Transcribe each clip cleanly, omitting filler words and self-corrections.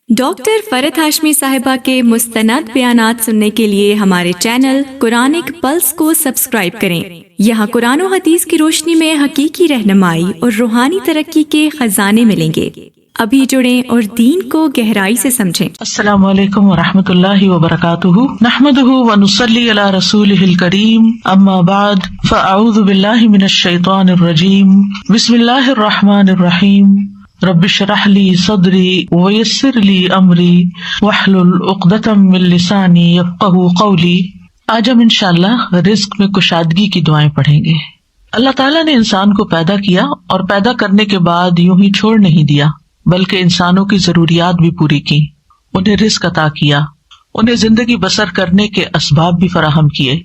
Doctor فرحت ہاشمی صاحبہ کے مستند بیانات سننے کے لیے ہمارے چینل قرآنک پلس کو سبسکرائب کریں۔ یہاں قرآن و حدیث کی روشنی میں حقیقی رہنمائی اور روحانی ترقی کے خزانے ملیں گے۔ ابھی جڑیں اور دین کو گہرائی سے سمجھیں۔ السلام علیکم ورحمۃ اللہ وبرکاتہ، نحمدہ ونصلی علی رسولہ الکریم، اما بعد فاعوذ باللہ من الشیطان الرجیم، بسم اللہ الرحمن الرحیم، رب اشرح لی صدری ویسر لی امری واحلل عقدۃ من لسانی یفقہوا قولی۔ آج ہم انشاءاللہ رزق میں کشادگی کی دعائیں پڑھیں گے۔ اللہ تعالیٰ نے انسان کو پیدا کیا اور پیدا کرنے کے بعد یوں ہی چھوڑ نہیں دیا، بلکہ انسانوں کی ضروریات بھی پوری کی، انہیں رزق عطا کیا، انہیں زندگی بسر کرنے کے اسباب بھی فراہم کیے۔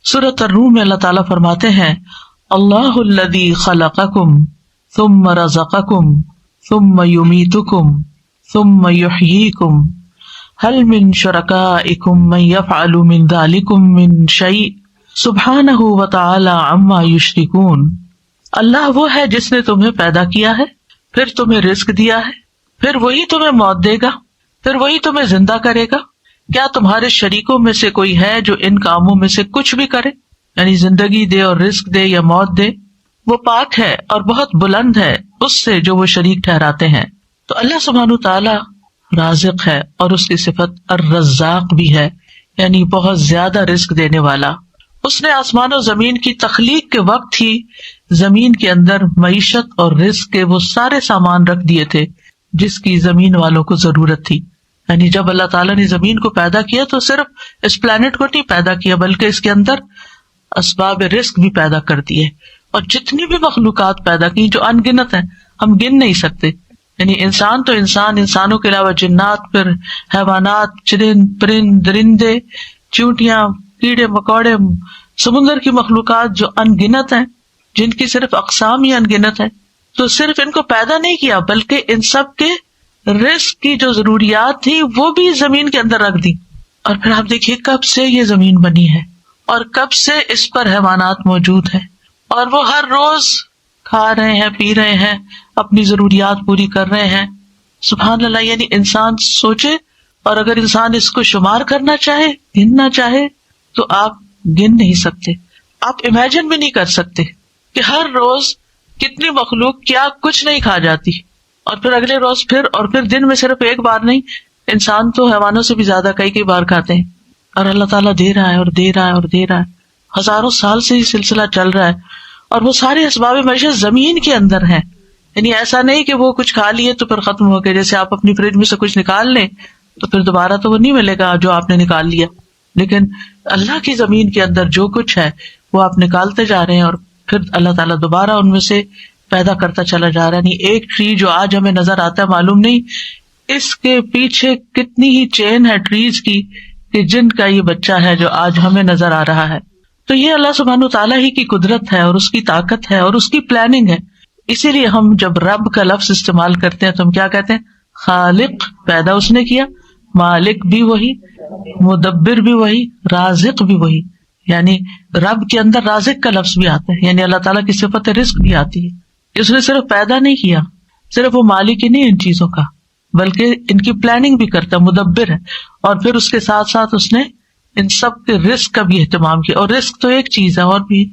سورۃ الروم میں اللہ تعالیٰ فرماتے ہیں، اللہ الذی خلقکم ثم رزقکم ثم یمیتکم ثم یحییکم هل من شرکائکم من یفعل من ذلکم من شیء سبحانہ وتعالی عما یشرکون۔ اللہ وہ ہے جس نے تمہیں پیدا کیا ہے، پھر تمہیں رزق دیا ہے، پھر وہی تمہیں موت دے گا، پھر وہی تمہیں زندہ کرے گا۔ کیا تمہارے شریکوں میں سے کوئی ہے جو ان کاموں میں سے کچھ بھی کرے، یعنی زندگی دے اور رزق دے یا موت دے؟ وہ پاک ہے اور بہت بلند ہے اس سے جو وہ شریک ٹھہراتے ہیں۔ تو اللہ سبحانہ تعالی رازق ہے اور اس کی صفت الرزاق بھی ہے، یعنی بہت زیادہ رزق دینے والا۔ اس نے آسمان و زمین کی تخلیق کے وقت ہی زمین کے اندر معیشت اور رزق کے وہ سارے سامان رکھ دیے تھے جس کی زمین والوں کو ضرورت تھی۔ یعنی جب اللہ تعالیٰ نے زمین کو پیدا کیا تو صرف اس پلانٹ کو نہیں پیدا کیا، بلکہ اس کے اندر اسباب رزق بھی پیدا کر دیے، اور جتنی بھی مخلوقات پیدا کی جو ان گنت ہیں، ہم گن نہیں سکتے۔ یعنی انسان تو انسان، انسانوں کے علاوہ جنات، پھر حیوانات، چرند پرند درندے، چیونٹیاں، کیڑے مکوڑے، سمندر کی مخلوقات جو ان گنت ہیں، جن کی صرف اقسام ہی ان گنت ہے، تو صرف ان کو پیدا نہیں کیا بلکہ ان سب کے رزق کی جو ضروریات تھی وہ بھی زمین کے اندر رکھ دی۔ اور پھر آپ دیکھیے کب سے یہ زمین بنی ہے اور کب سے اس پر حیوانات موجود ہیں، اور وہ ہر روز کھا رہے ہیں، پی رہے ہیں، اپنی ضروریات پوری کر رہے ہیں۔ سبحان اللہ، یعنی انسان سوچے، اور اگر انسان اس کو شمار کرنا چاہے، گننا چاہے، تو آپ گن نہیں سکتے، آپ امیجن بھی نہیں کر سکتے کہ ہر روز کتنی مخلوق کیا کچھ نہیں کھا جاتی، اور پھر اگلے روز پھر، اور پھر دن میں صرف ایک بار نہیں، انسان تو حیوانوں سے بھی زیادہ کئی بار کھاتے ہیں، اور اللہ تعالیٰ دے رہا ہے اور دے رہا ہے اور دے رہا ہے۔ ہزاروں سال سے یہ سلسلہ چل رہا ہے، اور وہ سارے اسباب معیشت زمین کے اندر ہیں۔ یعنی ایسا نہیں کہ وہ کچھ کھا لیے تو پھر ختم ہو گئے، جیسے آپ اپنی فریج میں سے کچھ نکال لیں تو پھر دوبارہ تو وہ نہیں ملے گا جو آپ نے نکال لیا، لیکن اللہ کی زمین کے اندر جو کچھ ہے وہ آپ نکالتے جا رہے ہیں، اور پھر اللہ تعالیٰ دوبارہ ان میں سے پیدا کرتا چلا جا رہا ہے۔ نہیں ایک ٹری جو آج ہمیں نظر آتا ہے، معلوم نہیں اس کے پیچھے کتنی ہی چین ہے ٹریز کی کہ جن کا یہ بچہ ہے جو آج ہمیں نظر آ رہا ہے۔ تو یہ اللہ سبحانہ تعالیٰ ہی کی قدرت ہے اور اس کی طاقت ہے اور اس کی پلاننگ ہے۔ اسی لیے ہم جب رب کا لفظ استعمال کرتے ہیں تو ہم کیا کہتے ہیں؟ خالق، پیدا اس نے کیا، مالک بھی وہی، مدبر بھی وہی، رازق بھی وہی۔ یعنی رب کے اندر رازق کا لفظ بھی آتا ہے، یعنی اللہ تعالیٰ کی صفت رزق بھی آتی ہے۔ اس نے صرف پیدا نہیں کیا، صرف وہ مالک ہی نہیں ان چیزوں کا، بلکہ ان کی پلاننگ بھی کرتا ہے، مدبر ہے، اور پھر اس کے ساتھ ساتھ اس نے ان سب کے رزق کا بھی اہتمام کیا۔ اور رزق تو ایک چیز ہے، اور بھی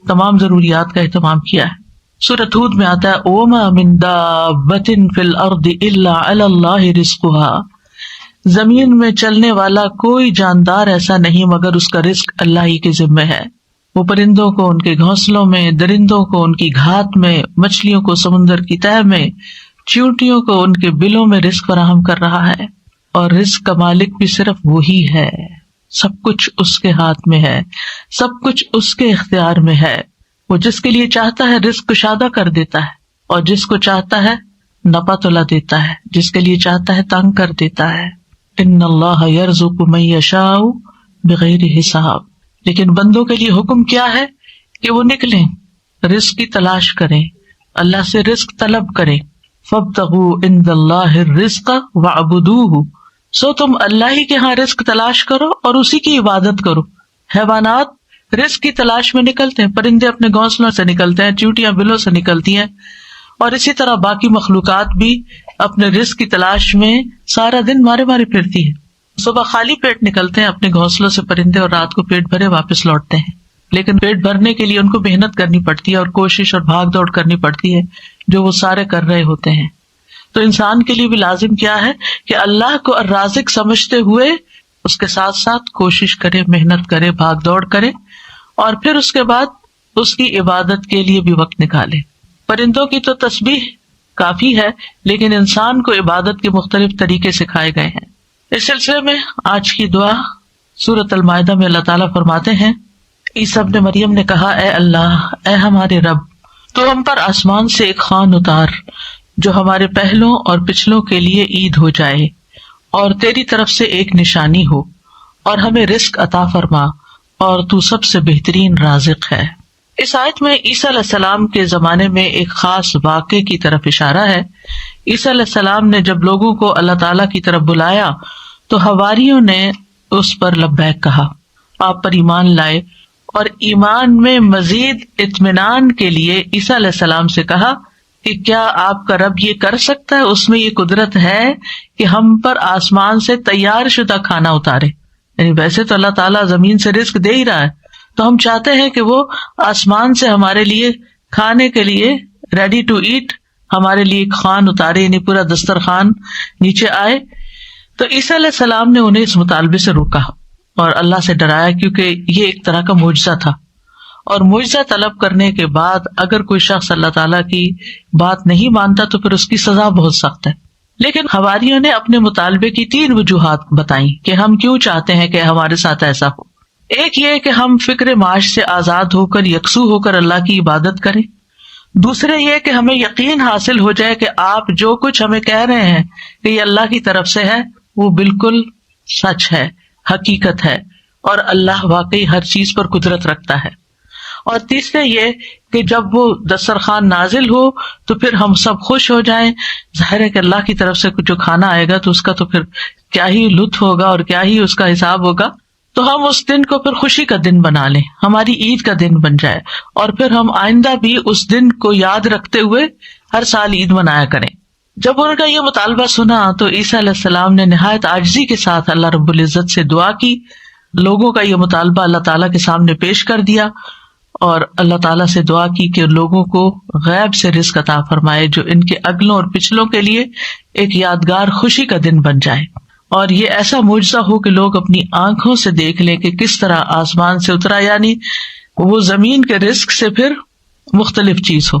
تمام ضروریات کا اہتمام کیا ہے۔ سورۃ ہود میں آتا ہے، وَمَا مِن دَابَّةٍ فِي الْأَرْضِ إِلَّا عَلَى اللَّهِ رِزْقُهَا، زمین میں چلنے والا کوئی جاندار ایسا نہیں مگر اس کا رزق اللہ ہی کے ذمہ ہے۔ وہ پرندوں کو ان کے گھونسلوں میں، درندوں کو ان کی گھات میں، مچھلیوں کو سمندر کی تہہ میں، چیونٹیوں کو ان کے بلوں میں رزق فراہم کر رہا ہے، اور رزق کا مالک بھی صرف وہی ہے۔ سب کچھ اس کے ہاتھ میں ہے، سب کچھ اس کے اختیار میں ہے۔ وہ جس کے لیے چاہتا ہے رزق کشادہ کر دیتا ہے، اور جس کو چاہتا ہے نپا تلا دیتا ہے، جس کے لیے چاہتا ہے تنگ کر دیتا ہے۔ ان اللہ یرزق من یشاء بغیر حساب۔ لیکن بندوں کے لیے حکم کیا ہے کہ وہ نکلیں، رزق کی تلاش کریں، اللہ سے رزق طلب کریں۔ فابتغوا عند اللہ الرزق واعبدوہ، سو تم اللہ ہی کے ہاں رزق تلاش کرو اور اسی کی عبادت کرو۔ حیوانات رزق کی تلاش میں نکلتے ہیں، پرندے اپنے گھونسلوں سے نکلتے ہیں، چیونٹیاں بلوں سے نکلتی ہیں، اور اسی طرح باقی مخلوقات بھی اپنے رزق کی تلاش میں سارا دن مارے مارے پھرتی ہے. صبح خالی پیٹ نکلتے ہیں اپنے گھونسلوں سے پرندے اور رات کو پیٹ بھرے واپس لوٹتے ہیں، لیکن پیٹ بھرنے کے لیے ان کو محنت کرنی پڑتی ہے اور کوشش اور بھاگ دوڑ کرنی پڑتی ہے جو وہ سارے کر رہے ہوتے ہیں. تو انسان کے لیے بھی لازم کیا ہے کہ اللہ کو الرازق سمجھتے ہوئے اس کے ساتھ ساتھ کوشش کرے، محنت کرے، بھاگ دوڑ کرے، اور پھر اس کے بعد اس کی عبادت کے لیے بھی وقت نکالے. پرندوں کی تو تسبیح کافی ہے، لیکن انسان کو عبادت کے مختلف طریقے سکھائے گئے ہیں. اس سلسلے میں آج کی دعا سورۃ المائدہ میں اللہ تعالیٰ فرماتے ہیں، عیسیٰ ابن مریم نے کہا، اے اللہ، اے ہمارے رب، تو ہم پر آسمان سے ایک خوان اتار جو ہمارے پہلوں اور پچھلوں کے لیے عید ہو جائے، اور تیری طرف سے ایک نشانی ہو، اور ہمیں رزق عطا فرما، اور تو سب سے بہترین رازق ہے. اس آیت میں عیسیٰ علیہ السلام کے زمانے میں ایک خاص واقعے کی طرف اشارہ ہے. عیسیٰ علیہ السلام نے جب لوگوں کو اللہ تعالیٰ کی طرف بلایا تو حواریوں نے اس پر لبیک کہا، آپ پر ایمان لائے، اور ایمان میں مزید اطمینان کے لیے عیسیٰ علیہ السلام سے کہا کہ کیا آپ کا رب یہ کر سکتا ہے، اس میں یہ قدرت ہے کہ ہم پر آسمان سے تیار شدہ کھانا اتارے. یعنی ویسے تو اللہ تعالیٰ زمین سے رزق دے ہی رہا ہے، تو ہم چاہتے ہیں کہ وہ آسمان سے ہمارے لیے کھانے کے لیے ریڈی ٹو ایٹ ہمارے لیے خوان اتارے، یعنی پورا دسترخوان نیچے آئے. تو عیسیٰ علیہ السلام نے انہیں اس مطالبے سے روکا اور اللہ سے ڈرایا، کیونکہ یہ ایک طرح کا معجزہ تھا، اور معجزہ طلب کرنے کے بعد اگر کوئی شخص اللہ تعالیٰ کی بات نہیں مانتا تو پھر اس کی سزا بہت سخت ہے. لیکن حواریوں نے اپنے مطالبے کی 3 وجوہات بتائیں کہ ہم کیوں چاہتے ہیں کہ ہمارے ساتھ ایسا ہو. ایک یہ کہ ہم فکر معاش سے آزاد ہو کر یکسو ہو کر اللہ کی عبادت کریں. دوسرے یہ کہ ہمیں یقین حاصل ہو جائے کہ آپ جو کچھ ہمیں کہہ رہے ہیں کہ یہ اللہ کی طرف سے ہے وہ بالکل سچ ہے، حقیقت ہے، اور اللہ واقعی ہر چیز پر قدرت رکھتا ہے. اور تیسرے یہ کہ جب وہ دسترخوان نازل ہو تو پھر ہم سب خوش ہو جائیں. ظاہر ہے کہ اللہ کی طرف سے جو کھانا آئے گا تو اس کا تو پھر کیا ہی لطف ہوگا اور کیا ہی اس کا حساب ہوگا. تو ہم اس دن کو پھر خوشی کا دن بنا لیں، ہماری عید کا دن بن جائے، اور پھر ہم آئندہ بھی اس دن کو یاد رکھتے ہوئے ہر سال عید منایا کریں. جب ان کا یہ مطالبہ سنا تو عیسیٰ علیہ السلام نے نہایت عاجزی کے ساتھ اللہ رب العزت سے دعا کی. لوگوں کا یہ مطالبہ اللہ تعالیٰ کے سامنے پیش کر دیا اور اللہ تعالیٰ سے دعا کی کہ لوگوں کو غیب سے رزق عطا فرمائے جو ان کے اگلوں اور پچھلوں کے لیے ایک یادگار خوشی کا دن بن جائے، اور یہ ایسا معجزہ ہو کہ لوگ اپنی آنکھوں سے دیکھ لیں کہ کس طرح آسمان سے اترا، یعنی وہ زمین کے رزق سے پھر مختلف چیز ہو.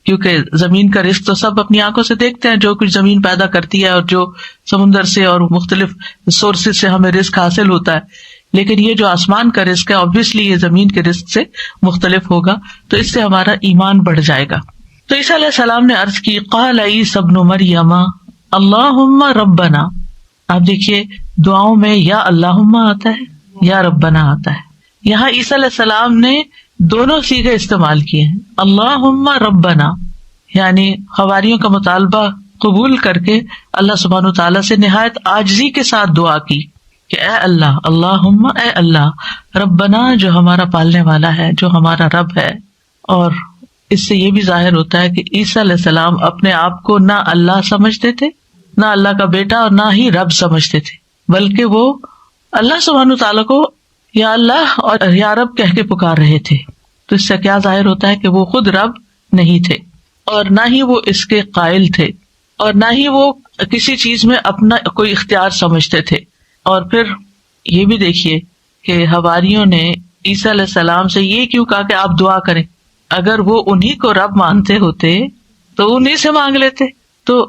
کیونکہ زمین کا رزق تو سب اپنی آنکھوں سے دیکھتے ہیں، جو کچھ زمین پیدا کرتی ہے اور جو سمندر سے اور مختلف سورسز سے ہمیں رزق حاصل ہوتا ہے، لیکن یہ جو آسمان کا رزق ہے obviously یہ زمین کے رزق سے مختلف ہوگا، تو اس سے ہمارا ایمان بڑھ جائے گا. تو عیسیٰ علیہ السلام نے عرض کی، قال عیسیٰ ابن مریم اللہم ربنا. آپ دیکھیے دعاؤں میں یا اللہم آتا ہے یا ربنا آتا ہے. یہاں عیسیٰ علیہ السلام نے دونوں صیغے استعمال کیے ہیں. اللہم ربنا یعنی حواریوں کا مطالبہ قبول کر کے اللہ سبحانہ وتعالیٰ سے نہایت عاجزی کے ساتھ دعا کی کہ اے اللہ، اللہم اے اللہ، ربنا جو ہمارا پالنے والا ہے، جو ہمارا رب ہے. اور اس سے یہ بھی ظاہر ہوتا ہے کہ عیسیٰ علیہ السلام اپنے آپ کو نہ اللہ سمجھتے تھے، نہ اللہ کا بیٹا، اور نہ ہی رب سمجھتے تھے، بلکہ وہ اللہ سبحانہ وتعالیٰ کو یا اللہ اور یا رب کہہ کے پکار رہے تھے. تو اس سے کیا ظاہر ہوتا ہے کہ وہ خود رب نہیں تھے، اور نہ ہی وہ اس کے قائل تھے، اور نہ ہی وہ کسی چیز میں اپنا کوئی اختیار سمجھتے تھے. اور پھر یہ بھی دیکھیے کہ حواریوں نے عیسیٰ علیہ السلام سے یہ کیوں کہا کہ آپ دعا کریں. اگر وہ انہی کو رب مانتے ہوتے تو انہی سے مانگ لیتے. تو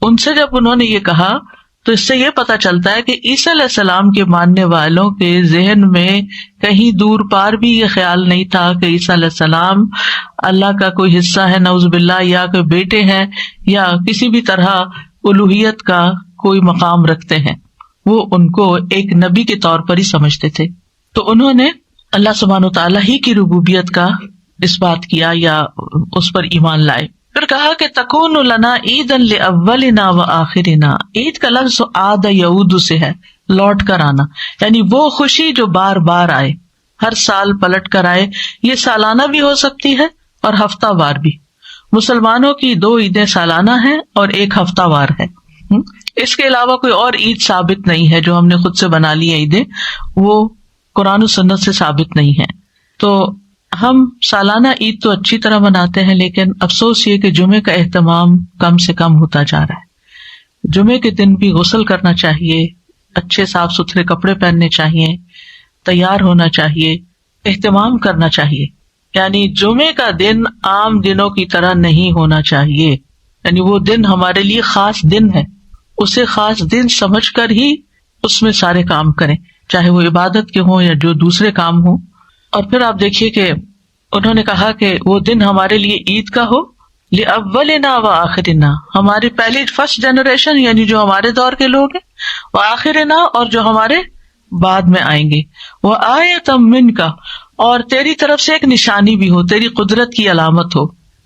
ان سے جب انہوں نے یہ کہا تو اس سے یہ پتا چلتا ہے کہ عیسیٰ علیہ السلام کے ماننے والوں کے ذہن میں کہیں دور پار بھی یہ خیال نہیں تھا کہ عیسیٰ علیہ السلام اللہ کا کوئی حصہ ہے نعوذ باللہ، یا کوئی بیٹے ہیں، یا کسی بھی طرح الوہیت کا کوئی مقام رکھتے ہیں. وہ ان کو ایک نبی کے طور پر ہی سمجھتے تھے. تو انہوں نے اللہ سبحانہ وتعالیٰ ہی کی ربوبیت کا اس بات کیا یا اس پر ایمان لائے. پھر کہا کہ تکون لنا عیدن لاولنا وآخرنا. عید کا لفظ عاد یعود سے ہے، لوٹ کر آنا، یعنی وہ خوشی جو بار بار آئے، ہر سال پلٹ کر آئے. یہ سالانہ بھی ہو سکتی ہے اور ہفتہ وار بھی. مسلمانوں کی 2 عیدیں سالانہ ہیں اور ایک ہفتہ وار ہے. اس کے علاوہ کوئی اور عید ثابت نہیں ہے جو ہم نے خود سے بنا لی عیدیں، وہ قرآن و سنت سے ثابت نہیں ہے. تو ہم سالانہ عید تو اچھی طرح مناتے ہیں، لیکن افسوس یہ کہ جمعے کا اہتمام کم سے کم ہوتا جا رہا ہے. جمعے کے دن بھی غسل کرنا چاہیے، اچھے صاف ستھرے کپڑے پہننے چاہیے، تیار ہونا چاہیے، اہتمام کرنا چاہیے. یعنی جمعے کا دن عام دنوں کی طرح نہیں ہونا چاہیے. یعنی وہ دن ہمارے لیے خاص دن ہے، اسے خاص دن سمجھ کر ہی اس میں سارے کام کریں، چاہے وہ عبادت کے ہوں یا جو دوسرے کام ہوں. اور پھر آپ دیکھیے کہ انہوں نے کہا کہ وہ دن ہمارے لیے عید کا ہو، لِأَوَّلِنَا وَآخِرِنَا، ہماری پہلی فرسٹ جنریشن یعنی جو ہمارے دور کے لوگ ہیں، وَآخِرِنَا اور جو ہمارے بعد میں آئیں گے، وَآیَةً مِنْکَ اور تیری طرف سے ایک نشانی بھی ہو، تیری قدرت کی علامت ہو.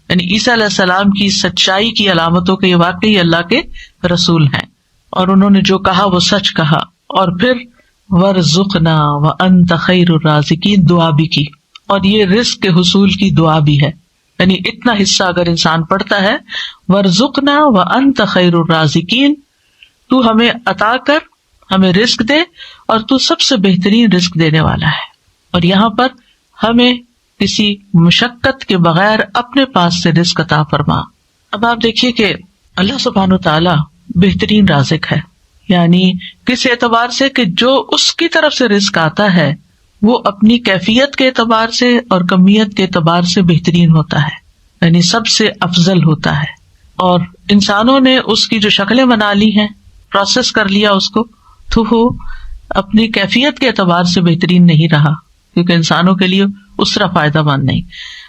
یعنی عیسیٰ علیہ السلام کی سچائی کی علامتوں کے یہ واقعی اللہ کے رسول ہیں، اور انہوں نے جو کہا وہ سچ کہا. اور پھر وَارْزُقْنَا وَأَنْتَ خَيْرُ الرَّازِقِينَ دعا بھی کی، اور یہ رزق کے حصول کی دعا بھی ہے. یعنی اتنا حصہ اگر انسان پڑھتا ہے، وَارْزُقْنَا وَأَنْتَ خَيْرُ الرَّازِقِينَ، تو ہمیں عطا کر، ہمیں رزق دے، اور تو سب سے بہترین رزق دینے والا ہے. اور یہاں پر ہمیں کسی مشقت کے بغیر اپنے پاس سے رزق عطا فرما. اب آپ دیکھیے کہ اللہ سبحانہ وتعالی بہترین رازق ہے، یعنی کس اعتبار سے کہ جو اس کی طرف سے رزق آتا ہے وہ اپنی کیفیت کے اعتبار سے اور کمیت کے اعتبار سے بہترین ہوتا ہے، یعنی سب سے افضل ہوتا ہے. اور انسانوں نے اس کی جو شکلیں بنا لی ہیں، پروسیس کر لیا اس کو، تو وہ اپنی کیفیت کے اعتبار سے بہترین نہیں رہا، کیونکہ انسانوں کے لیے اس طرح فائدہ مند نہیں.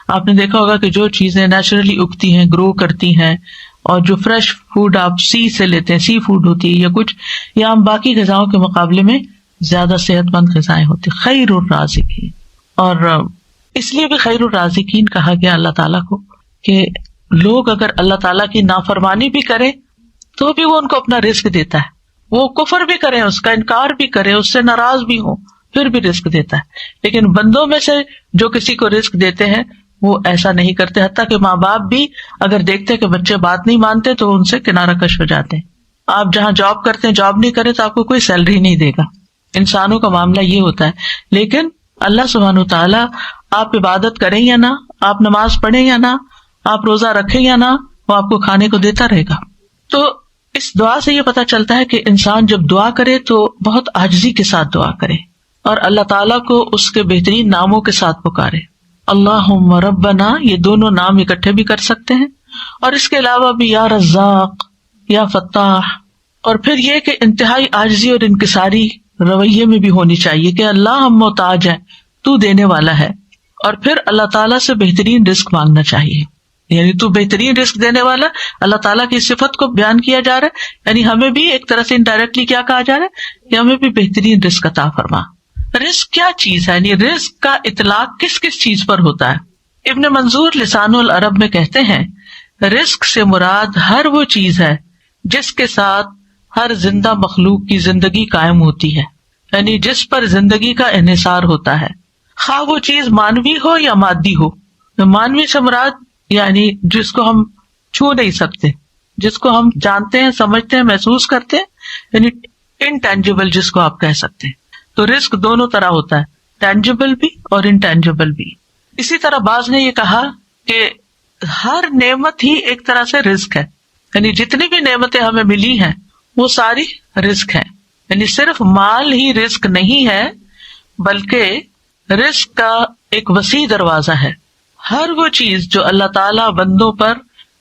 آپ نے دیکھا ہوگا کہ جو چیزیں نیچرلی اگتی ہیں، گرو کرتی ہیں، اور جو فریش فوڈ آپ سی سے لیتے ہیں، سی فوڈ ہوتی ہے یا کچھ، یا ہم باقی غذاؤں کے مقابلے میں زیادہ صحت مند غذائیں ہوتی ہیں. خیر الرازقین، اور اس لیے بھی خیر الرازقین کہا گیا اللہ تعالیٰ کو کہ لوگ اگر اللہ تعالیٰ کی نافرمانی بھی کریں تو بھی وہ ان کو اپنا رزق دیتا ہے، وہ کفر بھی کریں، اس کا انکار بھی کریں، اس سے ناراض بھی ہوں، پھر بھی رزق دیتا ہے. لیکن بندوں میں سے جو کسی کو رزق دیتے ہیں وہ ایسا نہیں کرتے، حتیٰ کہ ماں باپ بھی اگر دیکھتے کہ بچے بات نہیں مانتے تو ان سے کنارہ کش ہو جاتے ہیں. آپ جہاں جاب کرتے ہیں، جاب نہیں کرے تو آپ کو کوئی سیلری نہیں دے گا. انسانوں کا معاملہ یہ ہوتا ہے. لیکن اللہ سبحانہ وتعالیٰ آپ عبادت کریں یا نہ، آپ نماز پڑھیں یا نہ، آپ روزہ رکھیں یا نہ، وہ آپ کو کھانے کو دیتا رہے گا. تو اس دعا سے یہ پتا چلتا ہے کہ انسان جب دعا کرے تو بہت عاجزی کے ساتھ دعا کرے، اور اللہ تعالیٰ کو اس کے بہترین ناموں کے ساتھ پکارے. اللہم ربنا، یہ دونوں نام اکٹھے بھی کر سکتے ہیں، اور اس کے علاوہ بھی یا رزاق، یا فتاح. اور پھر یہ کہ انتہائی عاجزی اور انکساری رویے میں بھی ہونی چاہیے کہ اللہ ہم محتاج ہیں، تو دینے والا ہے. اور پھر اللہ تعالیٰ سے بہترین رزق مانگنا چاہیے، یعنی تو بہترین رزق دینے والا. اللہ تعالیٰ کی صفت کو بیان کیا جا رہا ہے، یعنی ہمیں بھی ایک طرح سے انڈائریکٹلی کیا کہا جا رہا ہے کہ ہمیں بھی بہترین رزق عطا فرما. رزق کیا چیز ہے، یعنی رزق کا اطلاق کس کس چیز پر ہوتا ہے؟ ابن منظور لسان العرب میں کہتے ہیں رزق سے مراد ہر وہ چیز ہے جس کے ساتھ ہر زندہ مخلوق کی زندگی قائم ہوتی ہے، یعنی جس پر زندگی کا انحصار ہوتا ہے، خواہ وہ چیز مانوی ہو یا مادی ہو. مانوی سے مراد یعنی جس کو ہم چھو نہیں سکتے، جس کو ہم جانتے ہیں، سمجھتے ہیں، محسوس کرتے ہیں، یعنی انٹینجیبل جس کو آپ کہہ سکتے ہیں. تو رزق دونوں طرح ہوتا ہے، ٹینجیبل بھی اور انٹینجیبل بھی. اسی طرح بعض نے یہ کہا کہ ہر نعمت ہی ایک طرح سے رزق ہے، یعنی جتنی بھی نعمتیں ہمیں ملی ہیں وہ ساری رزق ہیں. یعنی صرف مال ہی رزق نہیں ہے، بلکہ رزق کا ایک وسیع دروازہ ہے. ہر وہ چیز جو اللہ تعالیٰ بندوں پر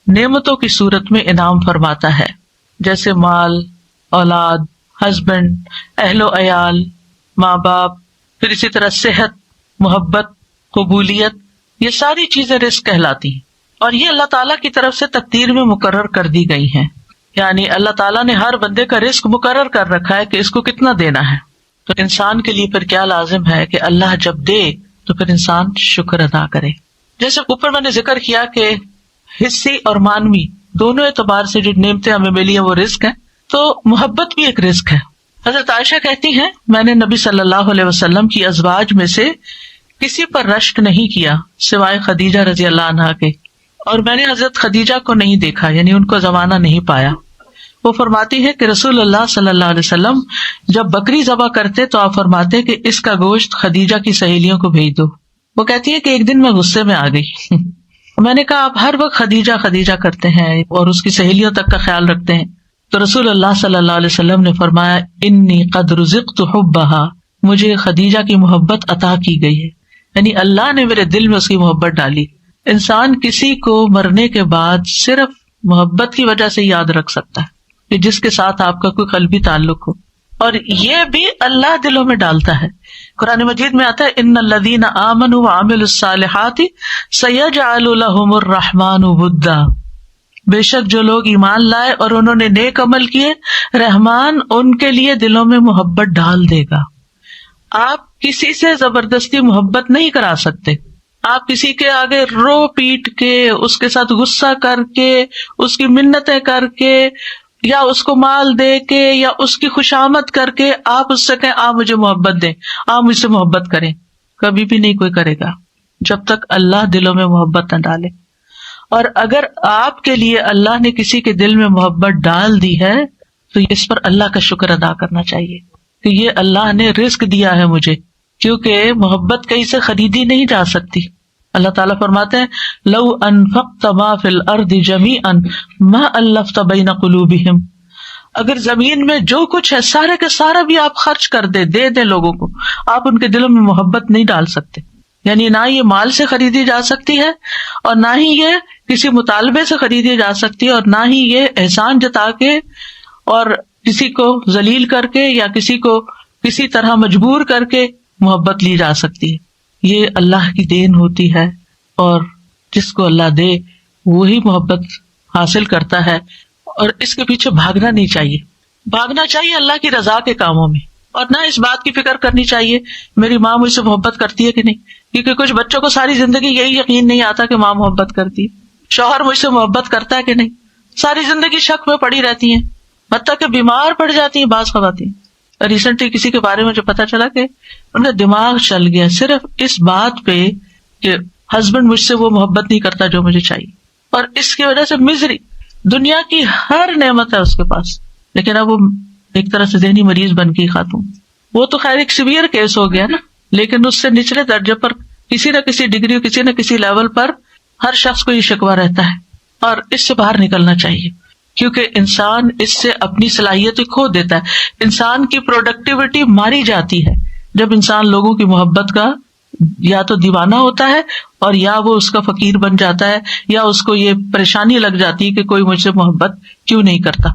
نعمتوں کی صورت میں انعام فرماتا ہے، جیسے مال، اولاد، ہسبینڈ، اہل و عیال، ماں باپ، پھر اسی طرح صحت، محبت، قبولیت، یہ ساری چیزیں رزق کہلاتی ہیں. اور یہ اللہ تعالیٰ کی طرف سے تقدیر میں مقرر کر دی گئی ہیں، یعنی اللہ تعالیٰ نے ہر بندے کا رزق مقرر کر رکھا ہے کہ اس کو کتنا دینا ہے. تو انسان کے لیے پھر کیا لازم ہے کہ اللہ جب دے تو پھر انسان شکر ادا کرے. جیسے اوپر میں نے ذکر کیا کہ حصی اور مانوی دونوں اعتبار سے جو نعمتیں ہمیں ملی ہیں وہ رزق ہیں، تو محبت بھی ایک رزق ہے. حضرت عائشہ کہتی ہیں میں نے نبی صلی اللہ علیہ وسلم کی ازواج میں سے کسی پر رشک نہیں کیا سوائے خدیجہ رضی اللہ عنہا کے، اور میں نے حضرت خدیجہ کو نہیں دیکھا، یعنی ان کو زمانہ نہیں پایا. وہ فرماتی ہے کہ رسول اللہ صلی اللہ علیہ وسلم جب بکری ذبح کرتے تو آپ فرماتے کہ اس کا گوشت خدیجہ کی سہیلیوں کو بھیج دو. وہ کہتی ہے کہ ایک دن میں غصے میں آ گئی. میں نے کہا آپ ہر وقت خدیجہ خدیجہ کرتے ہیں اور اس کی سہیلیوں تک کا خیال رکھتے ہیں. تو رسول اللہ صلی اللہ علیہ وسلم نے فرمایا انی قد رزقت حبھا، مجھے خدیجہ کی محبت عطا کی گئی ہے، یعنی اللہ نے میرے دل میں اس کی محبت ڈالی. انسان کسی کو مرنے کے بعد صرف محبت کی وجہ سے یاد رکھ سکتا ہے کہ جس کے ساتھ آپ کا کوئی قلبی تعلق ہو، اور یہ بھی اللہ دلوں میں ڈالتا ہے. قرآن مجید میں آتا ہے ان الذین آمنوا وعملوا الصالحات سیجعل لهم الرحمن ودا، بے شک جو لوگ ایمان لائے اور انہوں نے نیک عمل کیے، رحمان ان کے لیے دلوں میں محبت ڈال دے گا. آپ کسی سے زبردستی محبت نہیں کرا سکتے. آپ کسی کے آگے رو پیٹ کے، اس کے ساتھ غصہ کر کے، اس کی منتیں کر کے، یا اس کو مال دے کے، یا اس کی خوشامد کر کے آپ اس سے کہیں آپ مجھے محبت دیں، آپ مجھ سے محبت کریں، کبھی بھی نہیں کوئی کرے گا جب تک اللہ دلوں میں محبت نہ ڈالے. اور اگر آپ کے لیے اللہ نے کسی کے دل میں محبت ڈال دی ہے تو اس پر اللہ کا شکر ادا کرنا چاہیے کہ یہ اللہ نے رزق دیا ہے مجھے، کیونکہ محبت کہیں سے خریدی نہیں جا سکتی. اللہ تعالیٰ فرماتے ہیں لو انفقت ما فی الارض جمیعا ما الفت بین قلوبہم، اگر زمین میں جو کچھ ہے سارے کا سارا بھی آپ خرچ کر دے دیں لوگوں کو، آپ ان کے دلوں میں محبت نہیں ڈال سکتے. یعنی نہ یہ مال سے خریدی جا سکتی ہے، اور نہ ہی یہ کسی مطالبے سے خریدی جا سکتی ہے، اور نہ ہی یہ احسان جتا کے اور کسی کو ذلیل کر کے یا کسی کو کسی طرح مجبور کر کے محبت لی جا سکتی ہے. یہ اللہ کی دین ہوتی ہے، اور جس کو اللہ دے وہی محبت حاصل کرتا ہے. اور اس کے پیچھے بھاگنا نہیں چاہیے. بھاگنا چاہیے اللہ کی رضا کے کاموں میں، اور نہ اس بات کی فکر کرنی چاہیے میری ماں مجھ سے محبت کرتی ہے کہ نہیں، کیونکہ کچھ بچوں کو ساری زندگی یہی یقین نہیں آتا کہ ماں محبت کرتی ہے. شوہر مجھ سے محبت کرتا ہے کہ نہیں، ساری زندگی شک میں پڑی رہتی ہیں، حتیٰ کہ بیمار پڑ جاتی ہیں بعض خواتین. ریسنٹلی کسی کے بارے میں جو پتا چلا کہ ان کا دماغ چل گیا صرف اس بات پہ کہ ہسبینڈ مجھ سے وہ محبت نہیں کرتا جو مجھے چاہیے، اور اس کی وجہ سے مزری، دنیا کی ہر نعمت ہے اس کے پاس، لیکن اب وہ ایک طرح سے ذہنی مریض بن گئی خاتون. وہ تو خیر ایک سیویئر کیس ہو گیا نا، لیکن اس سے نچلے درجے پر کسی نہ کسی ڈگری، کسی نہ کسی لیول پر ہر شخص کو یہ شکوہ رہتا ہے، اور اس سے باہر نکلنا چاہیے، کیونکہ انسان اس سے اپنی صلاحیتیں کھو دیتا ہے. انسان کی پروڈکٹیوٹی ماری جاتی ہے جب انسان لوگوں کی محبت کا یا تو دیوانہ ہوتا ہے، اور یا وہ اس کا فقیر بن جاتا ہے، یا اس کو یہ پریشانی لگ جاتی ہے کہ کوئی مجھ سے محبت کیوں نہیں کرتا،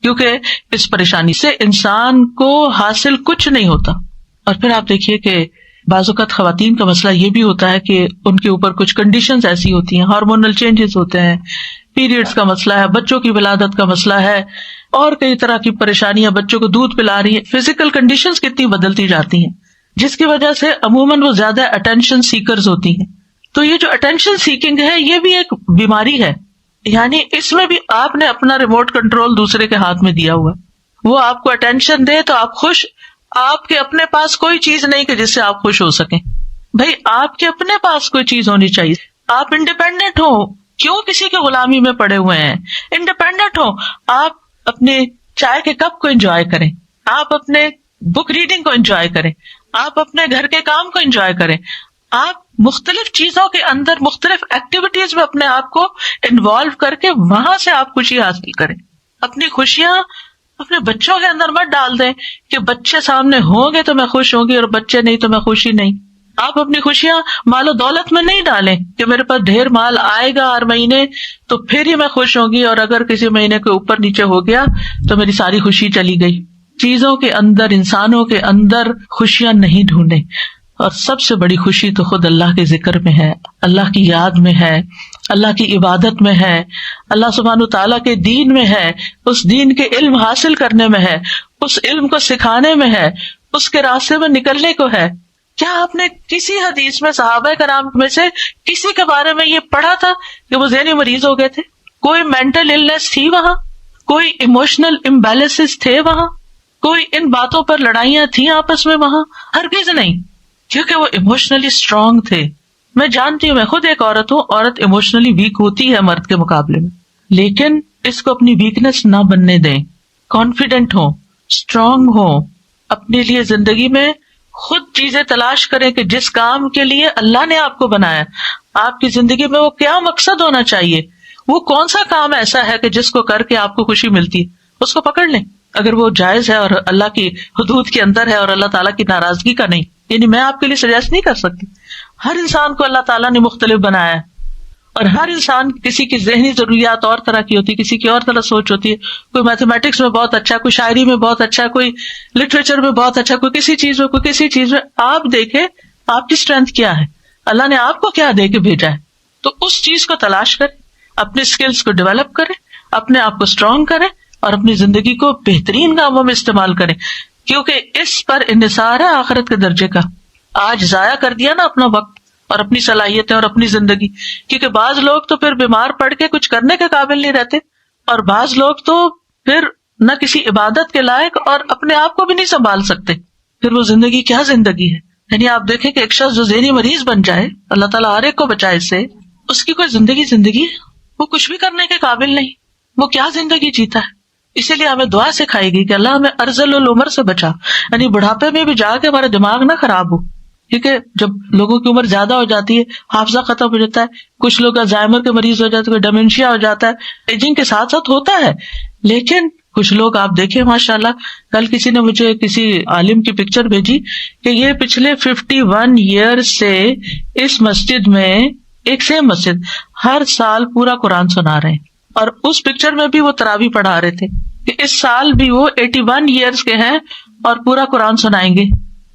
کیونکہ اس پریشانی سے انسان کو حاصل کچھ نہیں ہوتا. اور پھر آپ دیکھیے کہ بعض اوقات خواتین کا مسئلہ یہ بھی ہوتا ہے کہ ان کے اوپر کچھ کنڈیشنز ایسی ہوتی ہیں، ہارمونل چینجز ہوتے ہیں، پیریڈز کا مسئلہ ہے، بچوں کی ولادت کا مسئلہ ہے، اور کئی طرح کی پریشانیاں، بچوں کو دودھ پلا رہی ہے، فزیکل کنڈیشنز کتنی بدلتی جاتی ہیں، جس کی وجہ سے عموماً وہ زیادہ اٹینشن سیکرز ہوتی ہیں. تو یہ جو اٹینشن سیکنگ ہے یہ بھی ایک بیماری ہے، یعنی اس میں بھی آپ نے اپنا ریموٹ کنٹرول دوسرے کے ہاتھ میں دیا ہوا ہے. وہ آپ کو اٹینشن دے تو آپ خوش، آپ کے اپنے پاس کوئی چیز نہیں کہ جس سے آپ خوش ہو سکیں. بھائی آپ کے اپنے پاس کوئی چیز ہونی چاہیے، آپ انڈیپینڈنٹ ہو، کیوں کسی کے غلامی میں پڑے ہوئے ہیں، انڈیپینڈنٹ ہو. آپ اپنے چائے کے کپ کو انجوائے کریں، آپ اپنے بک ریڈنگ کو انجوائے کریں، آپ اپنے گھر کے کام کو انجوائے کریں، آپ مختلف چیزوں کے اندر مختلف ایکٹیویٹیز میں اپنے آپ کو انوالو کر کے وہاں سے آپ خوشی حاصل کریں. اپنی خوشیاں اپنے بچوں کے اندر مت ڈال دیں کہ بچے سامنے ہوں گے تو میں خوش ہوں گی اور بچے نہیں تو میں خوشی نہیں. آپ اپنی خوشیاں مال و دولت میں نہیں ڈالیں کہ میرے پاس ڈھیر مال آئے گا ہر مہینے تو پھر ہی میں خوش ہوں گی، اور اگر کسی مہینے کے اوپر نیچے ہو گیا تو میری ساری خوشی چلی گئی. چیزوں کے اندر، انسانوں کے اندر خوشیاں نہیں ڈھونڈیں. اور سب سے بڑی خوشی تو خود اللہ کے ذکر میں ہے، اللہ کی یاد میں ہے، اللہ کی عبادت میں ہے، اللہ سبحانہ تعالیٰ کے دین میں ہے، اس دین کے علم حاصل کرنے میں ہے، اس علم کو سکھانے میں ہے، اس کے راستے میں نکلنے کو ہے. کیا آپ نے کسی حدیث میں صحابہ کرام میں سے کسی کے بارے میں یہ پڑھا تھا کہ وہ ذہنی مریض ہو گئے تھے؟ کوئی مینٹل النس تھی وہاں؟ کوئی ایموشنل امبیلنسز تھے وہاں؟ کوئی ان باتوں پر لڑائیاں تھیں آپس میں وہاں؟ ہرگز نہیں، کیونکہ وہ ایموشنلی اسٹرانگ تھے. میں جانتی ہوں، میں خود ایک عورت ہوں، عورت ایموشنلی ویک ہوتی ہے مرد کے مقابلے میں، لیکن اس کو اپنی ویکنس نہ بننے دیں. کانفیڈنٹ ہوں، اسٹرانگ ہوں، اپنے لیے زندگی میں خود چیزیں تلاش کریں کہ جس کام کے لیے اللہ نے آپ کو بنایا، آپ کی زندگی میں وہ کیا مقصد ہونا چاہیے، وہ کون سا کام ایسا ہے کہ جس کو کر کے آپ کو خوشی ملتی ہے، اس کو پکڑ لیں. اگر وہ جائز ہے اور اللہ کی حدود کے اندر ہے اور اللہ تعالیٰ کی ناراضگی کا نہیں. یعنی میں آپ کے لیے سجیسٹ نہیں کر سکتی، ہر انسان کو اللہ تعالیٰ نے مختلف بنایا ہے، اور ہر انسان کسی کی ذہنی ضروریات اور طرح کی ہوتی ہے، کسی کی اور طرح سوچ ہوتی ہے. کوئی میتھمیٹکس میں بہت اچھا، کوئی شاعری میں بہت اچھا، کوئی لٹریچر میں بہت اچھا، کوئی کسی چیز میں، کوئی کسی چیز میں. آپ دیکھیں آپ کی اسٹرینتھ کیا ہے، اللہ نے آپ کو کیا دے کے بھیجا ہے، تو اس چیز کو تلاش کریں، اپنے اسکلس کو ڈیولپ کریں، اپنے آپ کو اسٹرانگ کریں اور اپنی زندگی کو بہترین کاموں میں استعمال کریں، کیونکہ اس پر انحصار ہے آخرت کے درجے کا. آج ضائع کر دیا نا اپنا وقت اور اپنی صلاحیتیں اور اپنی زندگی، کیونکہ بعض لوگ تو پھر بیمار پڑ کے کچھ کرنے کے قابل نہیں رہتے، اور بعض لوگ تو پھر نہ کسی عبادت کے لائق اور اپنے آپ کو بھی نہیں سنبھال سکتے. پھر وہ زندگی کیا زندگی ہے. یعنی آپ دیکھیں کہ ایک شخص جو ذہنی مریض بن جائے، اللہ تعالیٰ ہر ایک کو بچائے اس سے، اس کی کوئی زندگی ہے، وہ کچھ بھی کرنے کے قابل نہیں، وہ کیا زندگی جیتا ہے. اسی لیے ہمیں دعا سکھائی گئی کہ اللہ ہمیں ارذل العمر سے بچا، یعنی بڑھاپے میں بھی جا کے ہمارا دماغ نہ خراب ہو، کیونکہ جب لوگوں کی عمر زیادہ ہو جاتی ہے حافظہ ختم ہو جاتا ہے، کچھ لوگ الزائمر کے مریض ہو جاتے ہیں، ڈیمنشیا ہو جاتا ہے، ایجنگ کے ساتھ ساتھ ہوتا ہے. لیکن کچھ لوگ آپ دیکھیں ماشاء اللہ، کل کسی نے مجھے کسی عالم کی پکچر بھیجی کہ یہ پچھلے 51 ایئر سے اس مسجد میں، ایک سیم مسجد، ہر سال پورا قرآن سنا رہے ہیں، اور اس پکچر میں بھی وہ تراویح پڑھا رہے تھے کہ اس سال بھی وہ 81 ایئرس کے ہیں اور پورا قرآن سنائیں گے.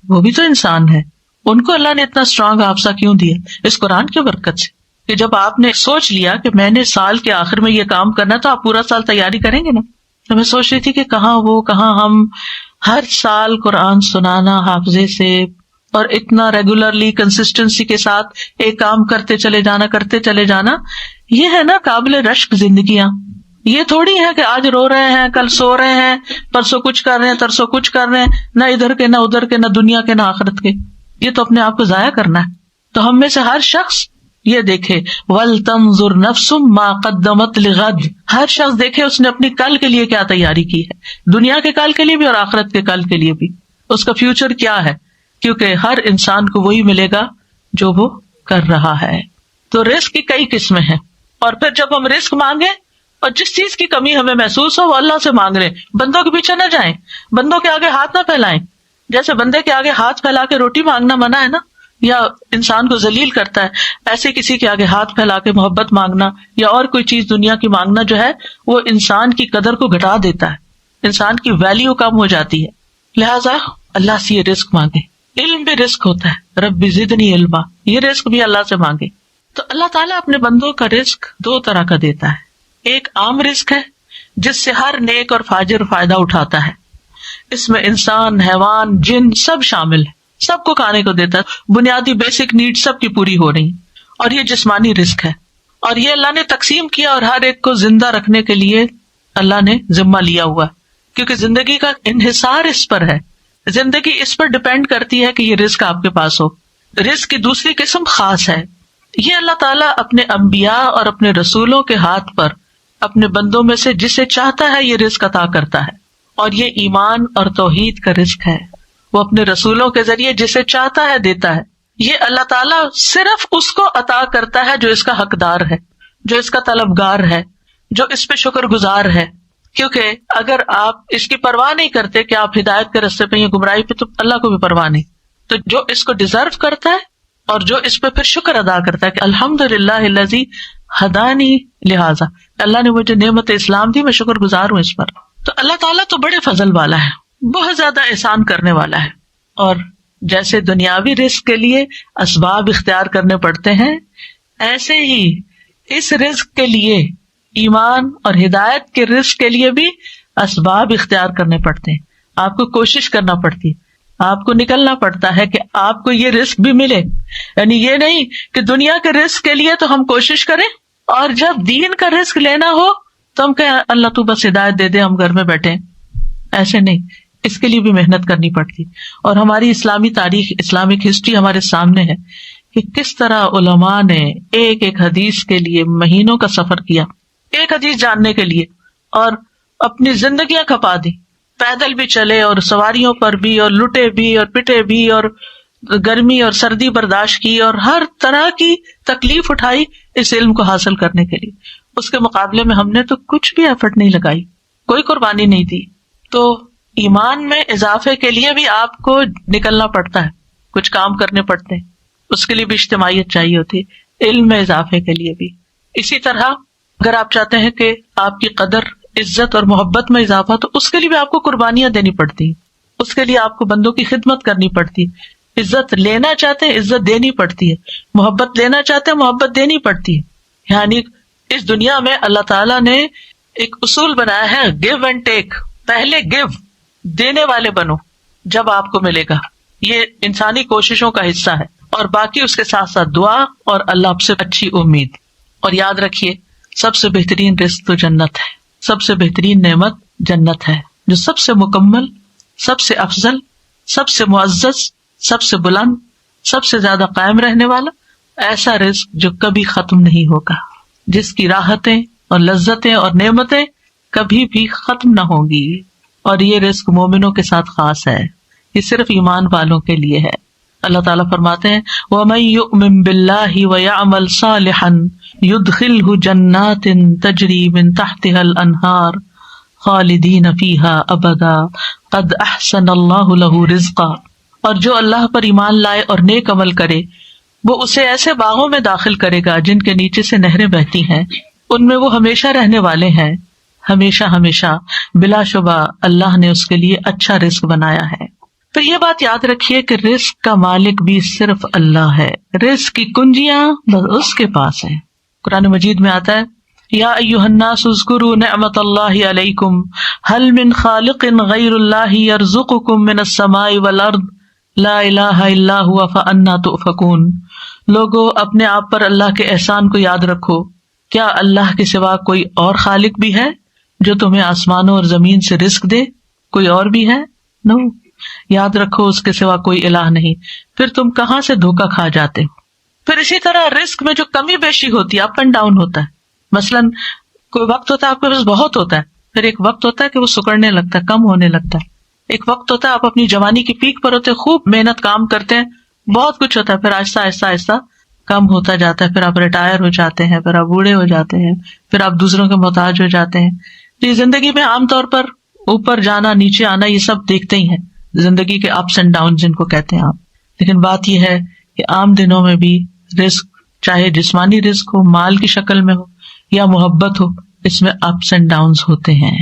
وہ بھی تو انسان ہے، ان کو اللہ نے اتنا اسٹرانگ حافظہ کیوں دیا؟ اس قرآن کی برکت سے، کہ جب آپ نے سوچ لیا کہ میں نے سال کے آخر میں یہ کام کرنا، تو آپ پورا سال تیاری کریں گے نا. تو میں سوچ رہی تھی کہ کہاں ہم ہر سال قرآن سنانا حافظے سے، اور اتنا ریگولرلی کنسسٹنسی کے ساتھ ایک کام کرتے چلے جانا، یہ ہے نا قابل رشک زندگیاں. یہ تھوڑی ہے کہ آج رو رہے ہیں، کل سو رہے ہیں، پرسوں کچھ کر رہے ہیں، ترسوں کچھ کر رہے ہیں، نہ ادھر کے نہ ادھر کے، نہ دنیا کے نہ آخرت کے. یہ تو اپنے آپ کو ضائع کرنا ہے. تو ہم میں سے ہر شخص یہ دیکھے وَلْتَنظُرْ نَفْسٌ مَا قَدَّمَتْ لِغَدٍ، ہر شخص دیکھے اس نے اپنی کل کے لیے کیا تیاری کی ہے، دنیا کے کل کے لیے بھی اور آخرت کے کل کے لیے بھی. اس کا فیوچر کیا ہے، کیونکہ ہر انسان کو وہی ملے گا جو وہ کر رہا ہے. تو رزق کی کئی قسمیں ہیں، اور پھر جب ہم رزق مانگے اور جس چیز کی کمی ہمیں محسوس ہو وہ اللہ سے مانگ لیں، بندوں کے پیچھے نہ جائیں، بندوں کے آگے ہاتھ نہ پھیلائیں. جیسے بندے کے آگے ہاتھ پھیلا کے روٹی مانگنا منع ہے نا، یا انسان کو ذلیل کرتا ہے، ایسے کسی کے آگے ہاتھ پھیلا کے محبت مانگنا یا اور کوئی چیز دنیا کی مانگنا جو ہے وہ انسان کی قدر کو گھٹا دیتا ہے، انسان کی ویلیو کم ہو جاتی ہے. لہٰذا اللہ سے یہ رزق مانگے. علم بھی رزق ہوتا ہے، رب زدنی علما، یہ رزق بھی اللہ سے مانگے. تو اللہ تعالیٰ اپنے بندوں کا رزق دو طرح کا دیتا ہے. ایک عام رزق ہے جس سے ہر نیک اور فاجر فائدہ اٹھاتا ہے، اس میں انسان، حیوان، جن سب شامل ہے، سب کو کھانے کو دیتا ہے، بنیادی بیسک نیڈ سب کی پوری ہو رہی. اور یہ جسمانی رزق ہے، اور یہ اللہ نے تقسیم کیا اور ہر ایک کو زندہ رکھنے کے لیے اللہ نے ذمہ لیا ہوا ہے، کیونکہ زندگی کا انحصار اس پر ہے، زندگی اس پر ڈپینڈ کرتی ہے کہ یہ رزق آپ کے پاس ہو. رزق کی دوسری قسم خاص ہے، یہ اللہ تعالیٰ اپنے انبیاء اور اپنے رسولوں کے ہاتھ پر اپنے بندوں میں سے جسے چاہتا ہے یہ رزق عطا کرتا ہے، اور یہ ایمان اور توحید کا رزق ہے. وہ اپنے رسولوں کے ذریعے جسے چاہتا ہے دیتا ہے. یہ اللہ تعالیٰ صرف اس کو عطا کرتا ہے جو اس کا حقدار ہے، جو اس کا طلبگار ہے، جو اس پہ شکر گزار ہے. کیونکہ اگر آپ اس کی پرواہ نہیں کرتے کہ آپ ہدایت کے راستے پہ یا گمراہی پہ، تو اللہ کو بھی پرواہ نہیں. تو جو اس کو ڈیزرو کرتا ہے اور جو اس پہ پھر شکر ادا کرتا ہے کہ الحمدللہ الذی ہدانی لہذا، اللہ نے مجھے نعمت اسلام دی، میں شکر گزار ہوں اس پر. تو اللہ تعالیٰ تو بڑے فضل والا ہے، بہت زیادہ احسان کرنے والا ہے. اور جیسے دنیاوی رزق کے لیے اسباب اختیار کرنے پڑتے ہیں، ایسے ہی اس رزق کے لیے، ایمان اور ہدایت کے رزق کے لیے بھی اسباب اختیار کرنے پڑتے ہیں. آپ کو کوشش کرنا پڑتی ہے، آپ کو نکلنا پڑتا ہے کہ آپ کو یہ رزق بھی ملے. یعنی یہ نہیں کہ دنیا کے رزق کے لیے تو ہم کوشش کریں اور جب دین کا رزق لینا ہو تو ہم کہیں اللہ تو بس ہدایت دے دے، ہم گھر میں بیٹھے. ایسے نہیں، اس کے لیے بھی محنت کرنی پڑتی. اور ہماری اسلامی تاریخ، اسلامک ہسٹری ہمارے سامنے ہے کہ کس طرح علماء نے ایک ایک حدیث کے لیے مہینوں کا سفر کیا، ایک حدیث جاننے کے لیے. اور اپنی زندگیاں کھپا دی، پیدل بھی چلے اور سواریوں پر بھی اور لٹے بھی اور پٹے بھی اور گرمی اور سردی برداشت کی اور ہر طرح کی تکلیف اٹھائی اس علم کو حاصل کرنے کے لیے. اس کے مقابلے میں ہم نے تو کچھ بھی ایفرٹ نہیں لگائی، کوئی قربانی نہیں دی. تو ایمان میں اضافے کے لیے بھی آپ کو نکلنا پڑتا ہے، کچھ کام کرنے پڑتے ہیں، اس کے لیے بھی اجتماعیت چاہیے ہوتی ہے، علم میں اضافے کے لیے بھی. اسی طرح اگر آپ چاہتے ہیں کہ آپ کی قدر، عزت اور محبت میں اضافہ، تو اس کے لیے بھی آپ کو قربانیاں دینی پڑتی ہیں، اس کے لیے آپ کو بندوں کی خدمت کرنی پڑتی ہے. عزت لینا چاہتے ہیں، عزت دینی پڑتی ہے. محبت لینا چاہتے ہیں، محبت دینی پڑتی ہے. یعنی اس دنیا میں اللہ تعالیٰ نے ایک اصول بنایا ہے، گیو اینڈ ٹیک. پہلے گیو، دینے والے بنو، جب آپ کو ملے گا. یہ انسانی کوششوں کا حصہ ہے، اور باقی اس کے ساتھ ساتھ دعا اور اللہ سے اچھی امید. اور یاد رکھیے، سب سے بہترین رزق تو جنت ہے، سب سے بہترین نعمت جنت ہے، جو سب سے مکمل، سب سے افضل، سب سے معزز، سب سے بلند، سب سے زیادہ قائم رہنے والا ایسا رزق جو کبھی ختم نہیں ہوگا، جس کی راحتیں اور لذتیں اور نعمتیں کبھی بھی ختم نہ ہوں گی. اور یہ رزق مومنوں کے ساتھ خاص ہے، یہ صرف ایمان والوں کے لیے ہے. اللہ تعالیٰ فرماتے ہیں وَمَن يُؤْمِن بِاللَّهِ وَيَعْمَلْ صَالِحًا يُدْخِلْهُ جَنَّاتٍ تَجْرِي مِن تَحْتِهَا الْأَنْهَارُ خَالِدِينَ فِيهَا أَبَدًا قَدْ أَحْسَنَ اللَّهُ لَهُ رِزْقًا. اور جو اللہ پر ایمان لائے اور نیک عمل کرے، وہ اسے ایسے باغوں میں داخل کرے گا جن کے نیچے سے نہریں بہتی ہیں، ان میں وہ ہمیشہ رہنے والے ہیں، ہمیشہ ہمیشہ. بلا شبہ اللہ نے اس کے لیے اچھا رزق بنایا ہے. پھر یہ بات یاد رکھیے کہ رزق کا مالک بھی صرف اللہ ہے، رزق کی کنجیاں بس اس کے پاس ہیں. قرآن مجید میں آتا ہے یا ایھا الناس اذکروا نعمت اللہ علیکم هل من خالق غیر اللہ یرزقکم من السماء والارض لا الہ الا هو فانا تؤفکون. لوگو اپنے آپ پر اللہ کے احسان کو یاد رکھو، کیا اللہ کے سوا کوئی اور خالق بھی ہے جو تمہیں آسمانوں اور زمین سے رزق دے؟ کوئی اور بھی ہے؟ نو. یاد رکھو اس کے سوا کوئی الہ نہیں. پھر تم کہاں سے دھوکا کھا جاتے ہو. پھر اسی طرح رزق میں جو کمی بیشی ہوتی ہے، اپ اینڈ ڈاؤن ہوتا ہے. مثلاً کوئی وقت ہوتا ہے آپ کے پاس بہت ہوتا ہے، پھر ایک وقت ہوتا ہے کہ وہ سکڑنے لگتا ہے، کم ہونے لگتا ہے. ایک وقت ہوتا ہے آپ اپنی جوانی کی پیک پر ہوتے ہیں، خوب محنت کام کرتے ہیں، بہت کچھ ہوتا ہے، پھر آہستہ آہستہ آہستہ کم ہوتا جاتا ہے. پھر آپ ریٹائر ہو جاتے ہیں، پھر آپ بوڑھے ہو جاتے ہیں، پھر آپ دوسروں کے محتاج ہو جاتے ہیں. یہ زندگی میں عام طور پر اوپر جانا، نیچے آنا، یہ سب دیکھتے ہی ہیں، زندگی کے اپس اینڈ ڈاؤن جن کو کہتے ہیں آپ. لیکن بات یہ ہے کہ عام دنوں میں بھی رزق، چاہے جسمانی رزق ہو، مال کی شکل میں ہو یا محبت ہو، اس میں اپس اینڈ ڈاؤنز ہوتے ہیں.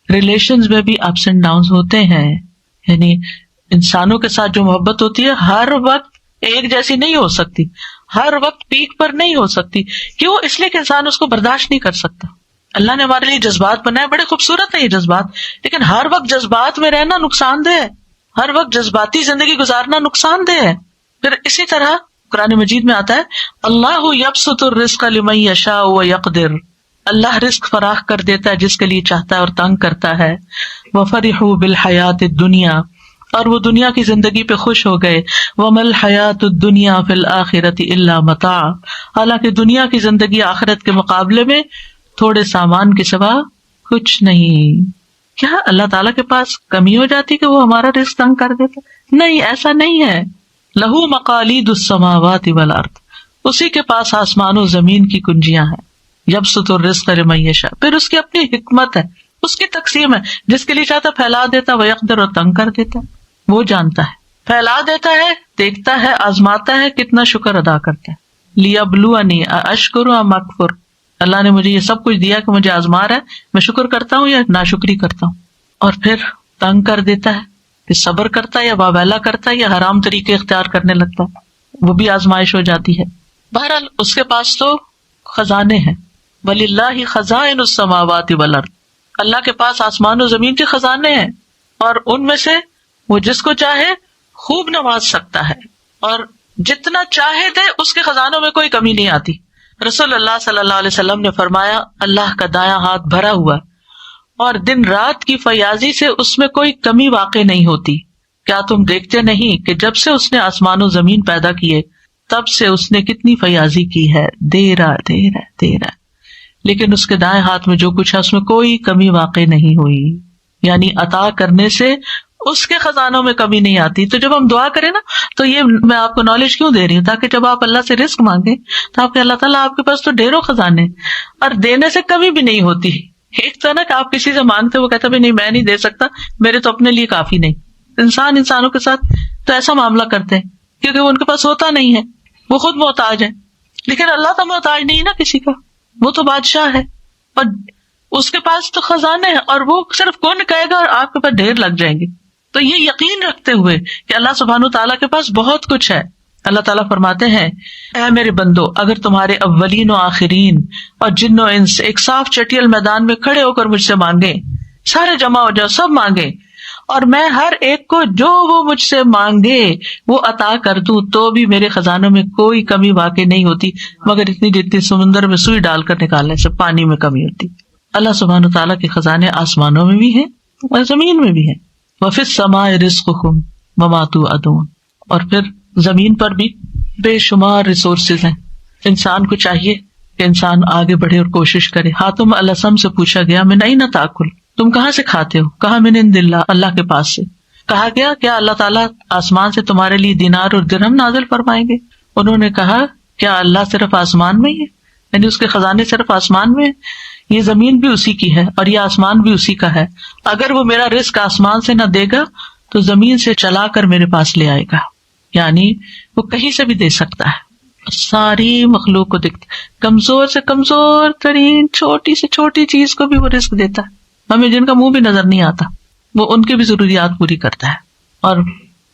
ریلیشنز میں بھی اپس اینڈ ڈاؤنز ہوتے ہیں. یعنی انسانوں کے ساتھ جو محبت ہوتی ہے ہر وقت ایک جیسی نہیں ہو سکتی، ہر وقت پیک پر نہیں ہو سکتی. کیوں؟ اس لیے کہ انسان اس کو برداشت نہیں کر سکتا. اللہ نے ہمارے لیے جذبات بنائے، بڑے خوبصورت ہیں یہ جذبات، لیکن ہر وقت جذبات میں رہنا نقصان دہ ہے، ہر وقت جذباتی زندگی گزارنا نقصان دہ ہے. پھر اسی طرح قرآن مجید میں آتا ہے اللہ یبسط الرزق لمن یشاء ویقدر. اللہ رزق فراخ کر دیتا ہے جس کے لیے چاہتا ہے اور تنگ کرتا ہے. وفرحوا بالحیات الدنیا، اور وہ دنیا کی زندگی پہ خوش ہو گئے. وما الحیات الدنیا فی الآخرۃ الا متاع، حالانکہ دنیا کی زندگی آخرت کے مقابلے میں تھوڑے سامان کے سوا کچھ نہیں. کیا اللہ تعالیٰ کے پاس کمی ہو جاتی کہ وہ ہمارا رزق تنگ کر دیتا؟ نہیں، ایسا نہیں ہے. لہو مقالید السماوات والارض، اسی کے پاس آسمان و زمین کی کنجیاں ہیں. یبسط الرزق لمن یشاء، پھر اس کی اپنی حکمت ہے، اس کی تقسیم ہے، جس کے لیے چاہتا پھیلا دیتا، ویقدر، اور تنگ کر دیتا. وہ جانتا ہے، پھیلا دیتا ہے، دیکھتا ہے، آزماتا ہے، کتنا شکر ادا کرتا ہے. لیبلونی اشکر ام اکفر، اللہ نے مجھے یہ سب کچھ دیا کہ مجھے آزما رہا ہے، میں شکر کرتا ہوں یا ناشکری کرتا ہوں. اور پھر تنگ کر دیتا ہے کہ صبر کرتا ہے یا واویلا کرتا ہے یا حرام طریقے اختیار کرنے لگتا ہے، وہ بھی آزمائش ہو جاتی ہے. بہرحال اس کے پاس تو خزانے ہیں. وَلِلَّهِ خَزَائِنُ السَّمَاوَاتِ وَالْأَرْضِ، اللہ کے پاس آسمان و زمین کے خزانے ہیں، اور ان میں سے وہ جس کو چاہے خوب نواز سکتا ہے، اور جتنا چاہے دے، اس کے خزانوں میں کوئی کمی نہیں آتی. رسول اللہ صلی اللہ علیہ وسلم نے فرمایا اللہ کا دایاں ہاتھ بھرا ہوا اور دن رات کی فیاضی سے اس میں کوئی کمی واقع نہیں ہوتی. کیا تم دیکھتے نہیں کہ جب سے اس نے آسمان و زمین پیدا کیے تب سے اس نے کتنی فیاضی کی ہے، دے رہا. لیکن اس کے دائیں ہاتھ میں جو کچھ ہے اس میں کوئی کمی واقع نہیں ہوئی. یعنی عطا کرنے سے اس کے خزانوں میں کمی نہیں آتی. تو جب ہم دعا کریں نا تو یہ میں آپ کو نالج کیوں دے رہی ہوں تاکہ جب آپ اللہ سے رزق مانگیں تو آپ کے اللہ تعالیٰ آپ کے پاس تو ڈھیروں خزانے اور دینے سے کمی بھی نہیں ہوتی. ایک تو نا کہ آپ کسی سے مانگتے وہ کہتا بھی نہیں میں نہیں دے سکتا, میرے تو اپنے لیے کافی نہیں. انسانوں کے ساتھ تو ایسا معاملہ کرتے ہیں کیونکہ وہ ان کے پاس ہوتا نہیں ہے, وہ خود محتاج ہے. لیکن اللہ تو محتاج نہیں نا کسی کا, وہ تو بادشاہ ہے اور اس کے پاس تو خزانے ہیں اور وہ صرف کون کہے گا اور آپ کے پاس ڈھیر لگ جائیں گے. تو یہ یقین رکھتے ہوئے کہ اللہ سبحانہ تعالیٰ کے پاس بہت کچھ ہے, اللہ تعالیٰ فرماتے ہیں اے میرے بندو اگر تمہارے اولین و آخرین اور جن و انس ایک صاف چٹیل میدان میں کھڑے ہو کر مجھ سے مانگے, سارے جمع ہو جاؤ سب مانگے اور میں ہر ایک کو جو وہ مجھ سے مانگے وہ عطا کر دوں تو بھی میرے خزانوں میں کوئی کمی واقع نہیں ہوتی مگر اتنی جتنی سمندر میں سوئی ڈال کر نکالنے سے پانی میں کمی ہوتی. اللہ سبحانہ تعالیٰ کے خزانے آسمانوں میں بھی ہیں اور زمین میں بھی ہیں. وَفِي السَّمَاءِ رِزْقُكُمْ وَمَا تُوعَدُونَ, اور پھر زمین پر بھی بے شمار ریسورسز ہیں. انسان کو چاہیے کہ انسان آگے بڑھے اور کوشش کرے. حاتم الاسم سے پوچھا گیا من أين تأكل, تم کہاں سے کھاتے ہو؟ کہا من عند اللہ, اللہ کے پاس سے. کہا گیا کیا اللہ تعالیٰ آسمان سے تمہارے لیے دینار اور درہم نازل فرمائیں گے؟ انہوں نے کہا کیا اللہ صرف آسمان میں ہی ہے, یعنی اس کے خزانے صرف آسمان میں ہیں؟ یہ زمین بھی اسی کی ہے اور یہ آسمان بھی اسی کا ہے. اگر وہ میرا رزق آسمان سے نہ دے گا تو زمین سے چلا کر میرے پاس لے آئے گا. یعنی وہ کہیں سے بھی دے سکتا ہے, ساری مخلوق کو دیکھتا, کمزور سے کمزور ترین چھوٹی سے چھوٹی چیز کو بھی وہ رزق دیتا ہے. ہمیں جن کا منہ بھی نظر نہیں آتا وہ ان کی بھی ضروریات پوری کرتا ہے. اور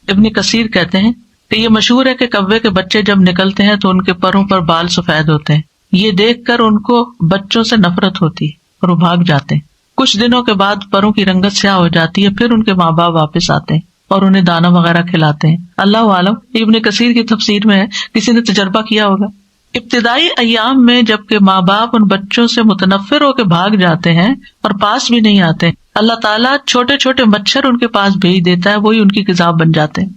ابن کثیر کہتے ہیں کہ یہ مشہور ہے کہ کوے کے بچے جب نکلتے ہیں تو ان کے پروں پر بال سفید ہوتے ہیں. یہ دیکھ کر ان کو بچوں سے نفرت ہوتی اور وہ بھاگ جاتے ہیں. کچھ دنوں کے بعد پروں کی رنگت سیاہ ہو جاتی ہے, پھر ان کے ماں باپ واپس آتے ہیں اور انہیں دانا وغیرہ کھلاتے ہیں. اللہ عالم, ابن کثیر کی تفسیر میں ہے, کسی نے تجربہ کیا ہوگا. ابتدائی ایام میں جبکہ ماں باپ ان بچوں سے متنفر ہو کے بھاگ جاتے ہیں اور پاس بھی نہیں آتے, اللہ تعالیٰ چھوٹے چھوٹے مچھر ان کے پاس بھیج دیتا ہے, وہی ان کی غذا بن جاتے ہیں.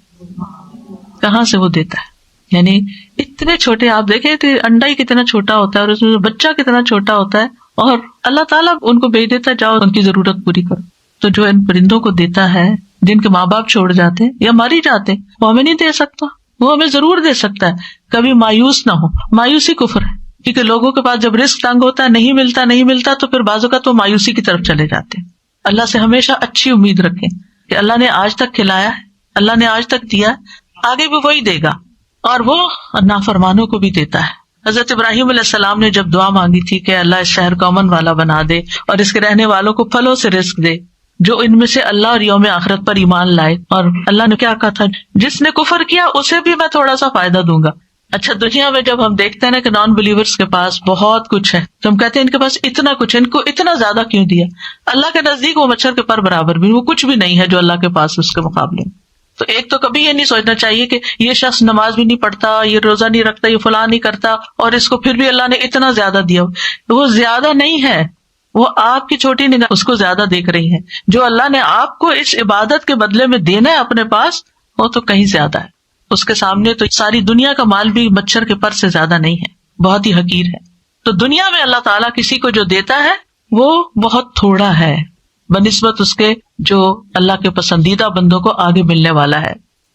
کہاں سے وہ دیتا ہے؟ یعنی اتنے چھوٹے, آپ دیکھیں انڈا ہی کتنا چھوٹا ہوتا ہے اور اس میں بچہ کتنا چھوٹا ہوتا ہے اور اللہ تعالیٰ ان کو بھیج دیتا ہے جاؤ ان کی ضرورت پوری کرو. تو جو ان پرندوں کو دیتا ہے جن کے ماں باپ چھوڑ جاتے ہیں یا مر ہی جاتے ہیں, وہ ہمیں نہیں دے سکتا؟ وہ ہمیں ضرور دے سکتا ہے. کبھی مایوس نہ ہو, مایوسی کفر ہے, کیونکہ لوگوں کے پاس جب رزق تنگ ہوتا ہے نہیں ملتا تو پھر بعض اوقات وہ مایوسی کی طرف چلے جاتے ہیں. اللہ سے ہمیشہ اچھی امید رکھیں کہ اللہ نے آج تک کھلایا ہے, اللہ نے آج تک دیا, آگے بھی وہی دے گا اور وہ نافرمانوں کو بھی دیتا ہے. حضرت ابراہیم علیہ السلام نے جب دعا مانگی تھی کہ اللہ اس شہر کو امن والا بنا دے اور اس کے رہنے والوں کو پھلوں سے رزق دے جو ان میں سے اللہ اور یوم آخرت پر ایمان لائے, اور اللہ نے کیا کہا تھا, جس نے کفر کیا اسے بھی میں تھوڑا سا فائدہ دوں گا. اچھا, دنیا میں جب ہم دیکھتے ہیں نا کہ نان بلیورز کے پاس بہت کچھ ہے تو ہم کہتے ہیں ان کے پاس اتنا کچھ ہے, ان کو اتنا زیادہ کیوں دیا؟ اللہ کے نزدیک وہ مچھر کے پر برابر بھی, وہ کچھ بھی نہیں ہے جو اللہ کے پاس اس کے مقابلے میں. تو ایک تو کبھی یہ نہیں سوچنا چاہیے کہ یہ شخص نماز بھی نہیں پڑھتا, یہ روزہ نہیں رکھتا, یہ فلاں نہیں کرتا اور اس کو پھر بھی اللہ نے اتنا زیادہ دیا. وہ زیادہ نہیں ہے, وہ آپ کی چھوٹی نگاہ اس کو زیادہ دیکھ رہی ہے. جو اللہ نے آپ کو اس عبادت کے بدلے میں دینا ہے اپنے پاس, وہ تو کہیں زیادہ ہے. اس کے سامنے تو ساری دنیا کا مال بھی مچھر کے پر سے زیادہ نہیں ہے, بہت ہی حقیر ہے. تو دنیا میں اللہ تعالیٰ کسی کو جو دیتا ہے وہ بہت تھوڑا ہے بنسبت اس کے جو اللہ کے پسندیدہ بندوں کو آگے ملنے والا ہے.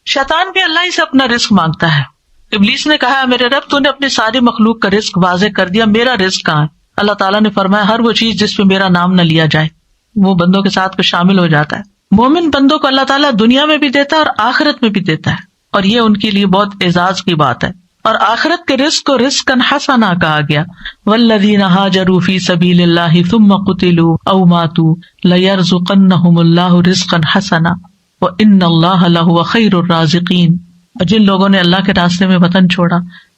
شیطان بھی اللہ ہی سے اپنا رزق مانگتا ہے. ابلیس نے کہا میرے رب تو نے اپنی ساری مخلوق کا رزق واضح کر دیا, میرا رزق کہاں ہے؟ اللہ تعالیٰ نے فرمایا ہر وہ چیز جس پہ میرا نام نہ لیا جائے وہ بندوں کے ساتھ پہ شامل ہو جاتا ہے. مومن بندوں کو اللہ تعالیٰ دنیا میں بھی دیتا ہے اور آخرت میں بھی دیتا ہے, اور یہ ان کے لیے بہت اعزاز کی بات ہے. اور آخرت کے رزق کو رزقا حسنا کہا گیا. والذین ہاجروا فی سبیل اللہ ثم قتلوا او ماتوا لیرزقنہم اللہ رزقا حسنا وان اللہ لہو خیر الرازقین. اور جن لوگوں نے اللہ کے راستے میں وطن چھوڑا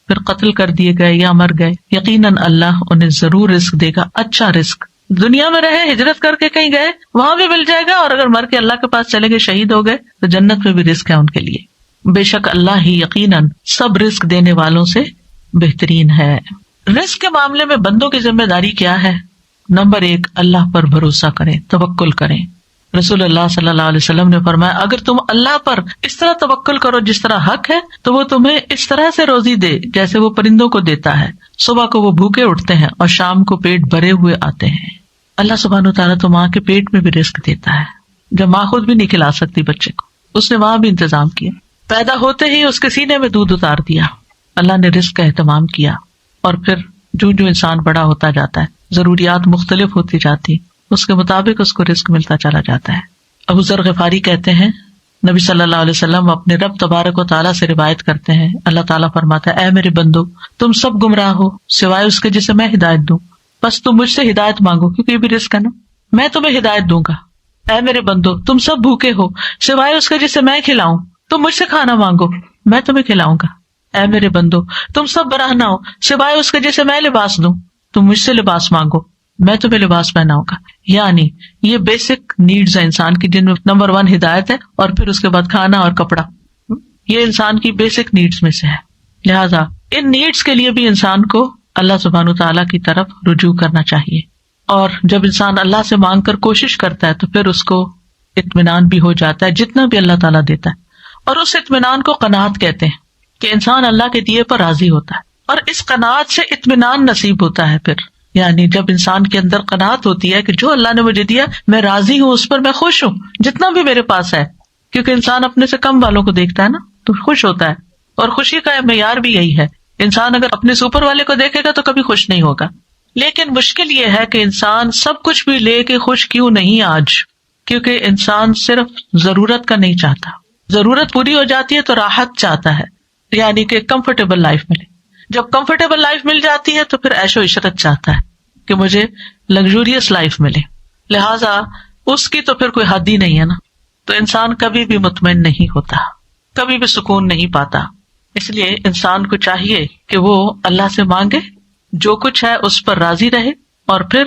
پھر قتل کر دیے گئے یا مر گئے, یقیناً اللہ انہیں ضرور رزق دے گا, اچھا رزق. دنیا میں رہے, ہجرت کر کے کہیں گئے, وہاں بھی مل جائے گا, اور اگر مر کے اللہ کے پاس چلے گئے, شہید ہو گئے, تو جنت میں بھی رزق ہے ان کے لیے. بے شک اللہ ہی یقیناً سب رزق دینے والوں سے بہترین ہے. رزق کے معاملے میں بندوں کی ذمہ داری کیا ہے؟ نمبر 1, اللہ پر بھروسہ کریں, توکل کریں. رسول اللہ صلی اللہ علیہ وسلم نے فرمایا اگر تم اللہ پر اس طرح توکل کرو جس طرح حق ہے تو وہ تمہیں اس طرح سے روزی دے جیسے وہ پرندوں کو دیتا ہے. صبح کو وہ بھوکے اٹھتے ہیں اور شام کو پیٹ بھرے ہوئے آتے ہیں. اللہ سبحانہ وتعالیٰ تو ماں کے پیٹ میں بھی رزق دیتا ہے جب ماں خود بھی نہیں کھلا سکتی بچے کو, اس نے وہاں بھی انتظام کیا. پیدا ہوتے ہی اس کے سینے میں دودھ اتار دیا, اللہ نے رزق کا اہتمام کیا. اور پھر جو انسان بڑا ہوتا جاتا ہے ضروریات مختلف ہوتی جاتی, اس کے مطابق اس کو رزق ملتا چلا جاتا ہے. ابو ذر غفاری کہتے ہیں نبی صلی اللہ علیہ وسلم اپنے رب تبارک و تعالیٰ سے روایت کرتے ہیں, اللہ تعالیٰ فرماتا ہے اے میرے بندو تم سب گمراہ ہو سوائے اس کے جسے میں ہدایت دوں, بس تم مجھ سے ہدایت مانگو کیونکہ یہ بھی رزق ہے نا, میں تمہیں ہدایت دوں گا. اے میرے بندو تم سب بھوکے ہو سوائے اس کے جسے میں کھلاؤں, تم مجھ سے کھانا مانگو میں تمہیں کھلاؤں گا. اے میرے بندو تم سب برہنہ ہو سوائے اس کے جسے میں لباس دوں, تم مجھ سے لباس مانگو میں تمہیں لباس پہناؤں گا. یعنی یہ بیسک نیڈز ہیں انسان کی جن میں نمبر 1 ہدایت ہے اور پھر اس کے بعد کھانا اور کپڑا, یہ انسان کی بیسک نیڈز میں سے ہے. لہٰذا ان نیڈز کے لیے بھی انسان کو اللہ سبحانہ تعالیٰ کی طرف رجوع کرنا چاہیے. اور جب انسان اللہ سے مانگ کر کوشش کرتا ہے تو پھر اس کو اطمینان بھی ہو جاتا ہے جتنا بھی اللہ تعالیٰ دیتا ہے, اور اس اطمینان کو قناعت کہتے ہیں کہ انسان اللہ کے دیے پر راضی ہوتا ہے, اور اس قناعت سے اطمینان نصیب ہوتا ہے. پھر یعنی جب انسان کے اندر قناعت ہوتی ہے کہ جو اللہ نے مجھے دیا میں راضی ہوں, اس پر میں خوش ہوں جتنا بھی میرے پاس ہے, کیونکہ انسان اپنے سے کم والوں کو دیکھتا ہے نا تو خوش ہوتا ہے, اور خوشی کا معیار بھی یہی ہے. انسان اگر اپنے سے اوپر والے کو دیکھے گا تو کبھی خوش نہیں ہوگا. لیکن مشکل یہ ہے کہ انسان سب کچھ بھی لے کے خوش کیوں نہیں آج, کیونکہ انسان صرف ضرورت کا نہیں چاہتا, ضرورت پوری ہو جاتی ہے تو راحت چاہتا ہے, یعنی کہ کمفرٹیبل لائف ملے. جب کمفرٹیبل لائف مل جاتی ہے تو پھر عیش و عشرت چاہتا ہے کہ مجھے لگژوریس لائف ملے, لہٰذا اس کی تو پھر کوئی حد ہی نہیں ہے نا. تو انسان کبھی بھی مطمئن نہیں ہوتا, کبھی بھی سکون نہیں پاتا. اس لیے انسان کو چاہیے کہ وہ اللہ سے مانگے, جو کچھ ہے اس پر راضی رہے, اور پھر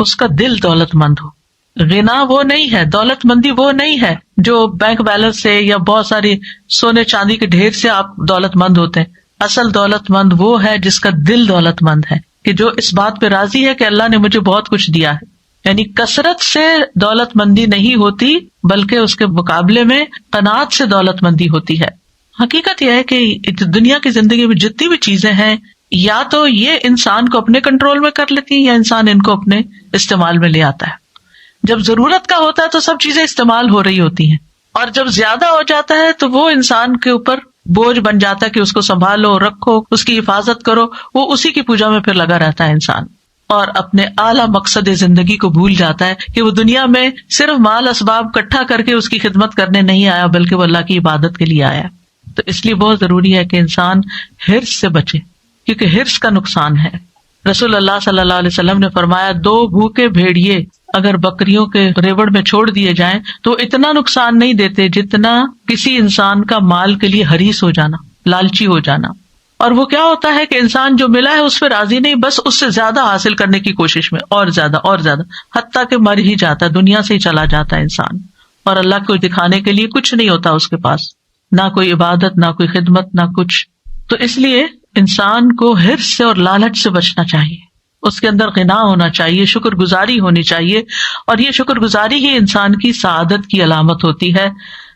اس کا دل دولت مند ہو. غنا وہ نہیں ہے, دولت مندی وہ نہیں ہے جو بینک بیلنس سے یا بہت ساری سونے چاندی کے ڈھیر سے آپ دولت مند ہوتے ہیں. اصل دولت مند وہ ہے جس کا دل دولت مند ہے, کہ جو اس بات پہ راضی ہے کہ اللہ نے مجھے بہت کچھ دیا ہے. یعنی کثرت سے دولت مندی نہیں ہوتی, بلکہ اس کے مقابلے میں قناعت سے دولت مندی ہوتی ہے. حقیقت یہ ہے کہ دنیا کی زندگی میں جتنی بھی چیزیں ہیں یا تو یہ انسان کو اپنے کنٹرول میں کر لیتی ہیں یا انسان ان کو اپنے استعمال میں لے آتا ہے. جب ضرورت کا ہوتا ہے تو سب چیزیں استعمال ہو رہی ہوتی ہیں, اور جب زیادہ ہو جاتا ہے تو وہ انسان کے اوپر بوجھ بن جاتا ہے کہ اس کو سنبھالو, رکھو, اس کی حفاظت کرو. وہ اسی کی پوجا میں پھر لگا رہتا ہے انسان, اور اپنے اعلیٰ مقصد زندگی کو بھول جاتا ہے کہ وہ دنیا میں صرف مال اسباب اکٹھا کر کے اس کی خدمت کرنے نہیں آیا, بلکہ وہ اللہ کی عبادت کے لیے آیا. تو اس لیے بہت ضروری ہے کہ انسان حرص سے بچے, کیونکہ حرص کا نقصان ہے. رسول اللہ صلی اللہ علیہ وسلم نے فرمایا 2 بھوکے بھیڑیے اگر بکریوں کے ریوڑ میں چھوڑ دیے جائیں تو اتنا نقصان نہیں دیتے جتنا کسی انسان کا مال کے لیے حریص ہو جانا, لالچی ہو جانا. اور وہ کیا ہوتا ہے کہ انسان جو ملا ہے اس پہ راضی نہیں, بس اس سے زیادہ حاصل کرنے کی کوشش میں, اور زیادہ اور زیادہ, حتیٰ کہ مر ہی جاتا ہے, دنیا سے ہی چلا جاتا ہے انسان, اور اللہ کو دکھانے کے لیے کچھ نہیں ہوتا اس کے پاس, نہ کوئی عبادت, نہ کوئی خدمت, نہ کچھ. تو اس لیے انسان کو حرص سے اور لالچ سے بچنا چاہیے. اس کے اندر غنا ہونا چاہیے, شکر گزاری ہونی چاہیے, اور یہ شکر گزاری ہی انسان کی سعادت کی علامت ہوتی ہے.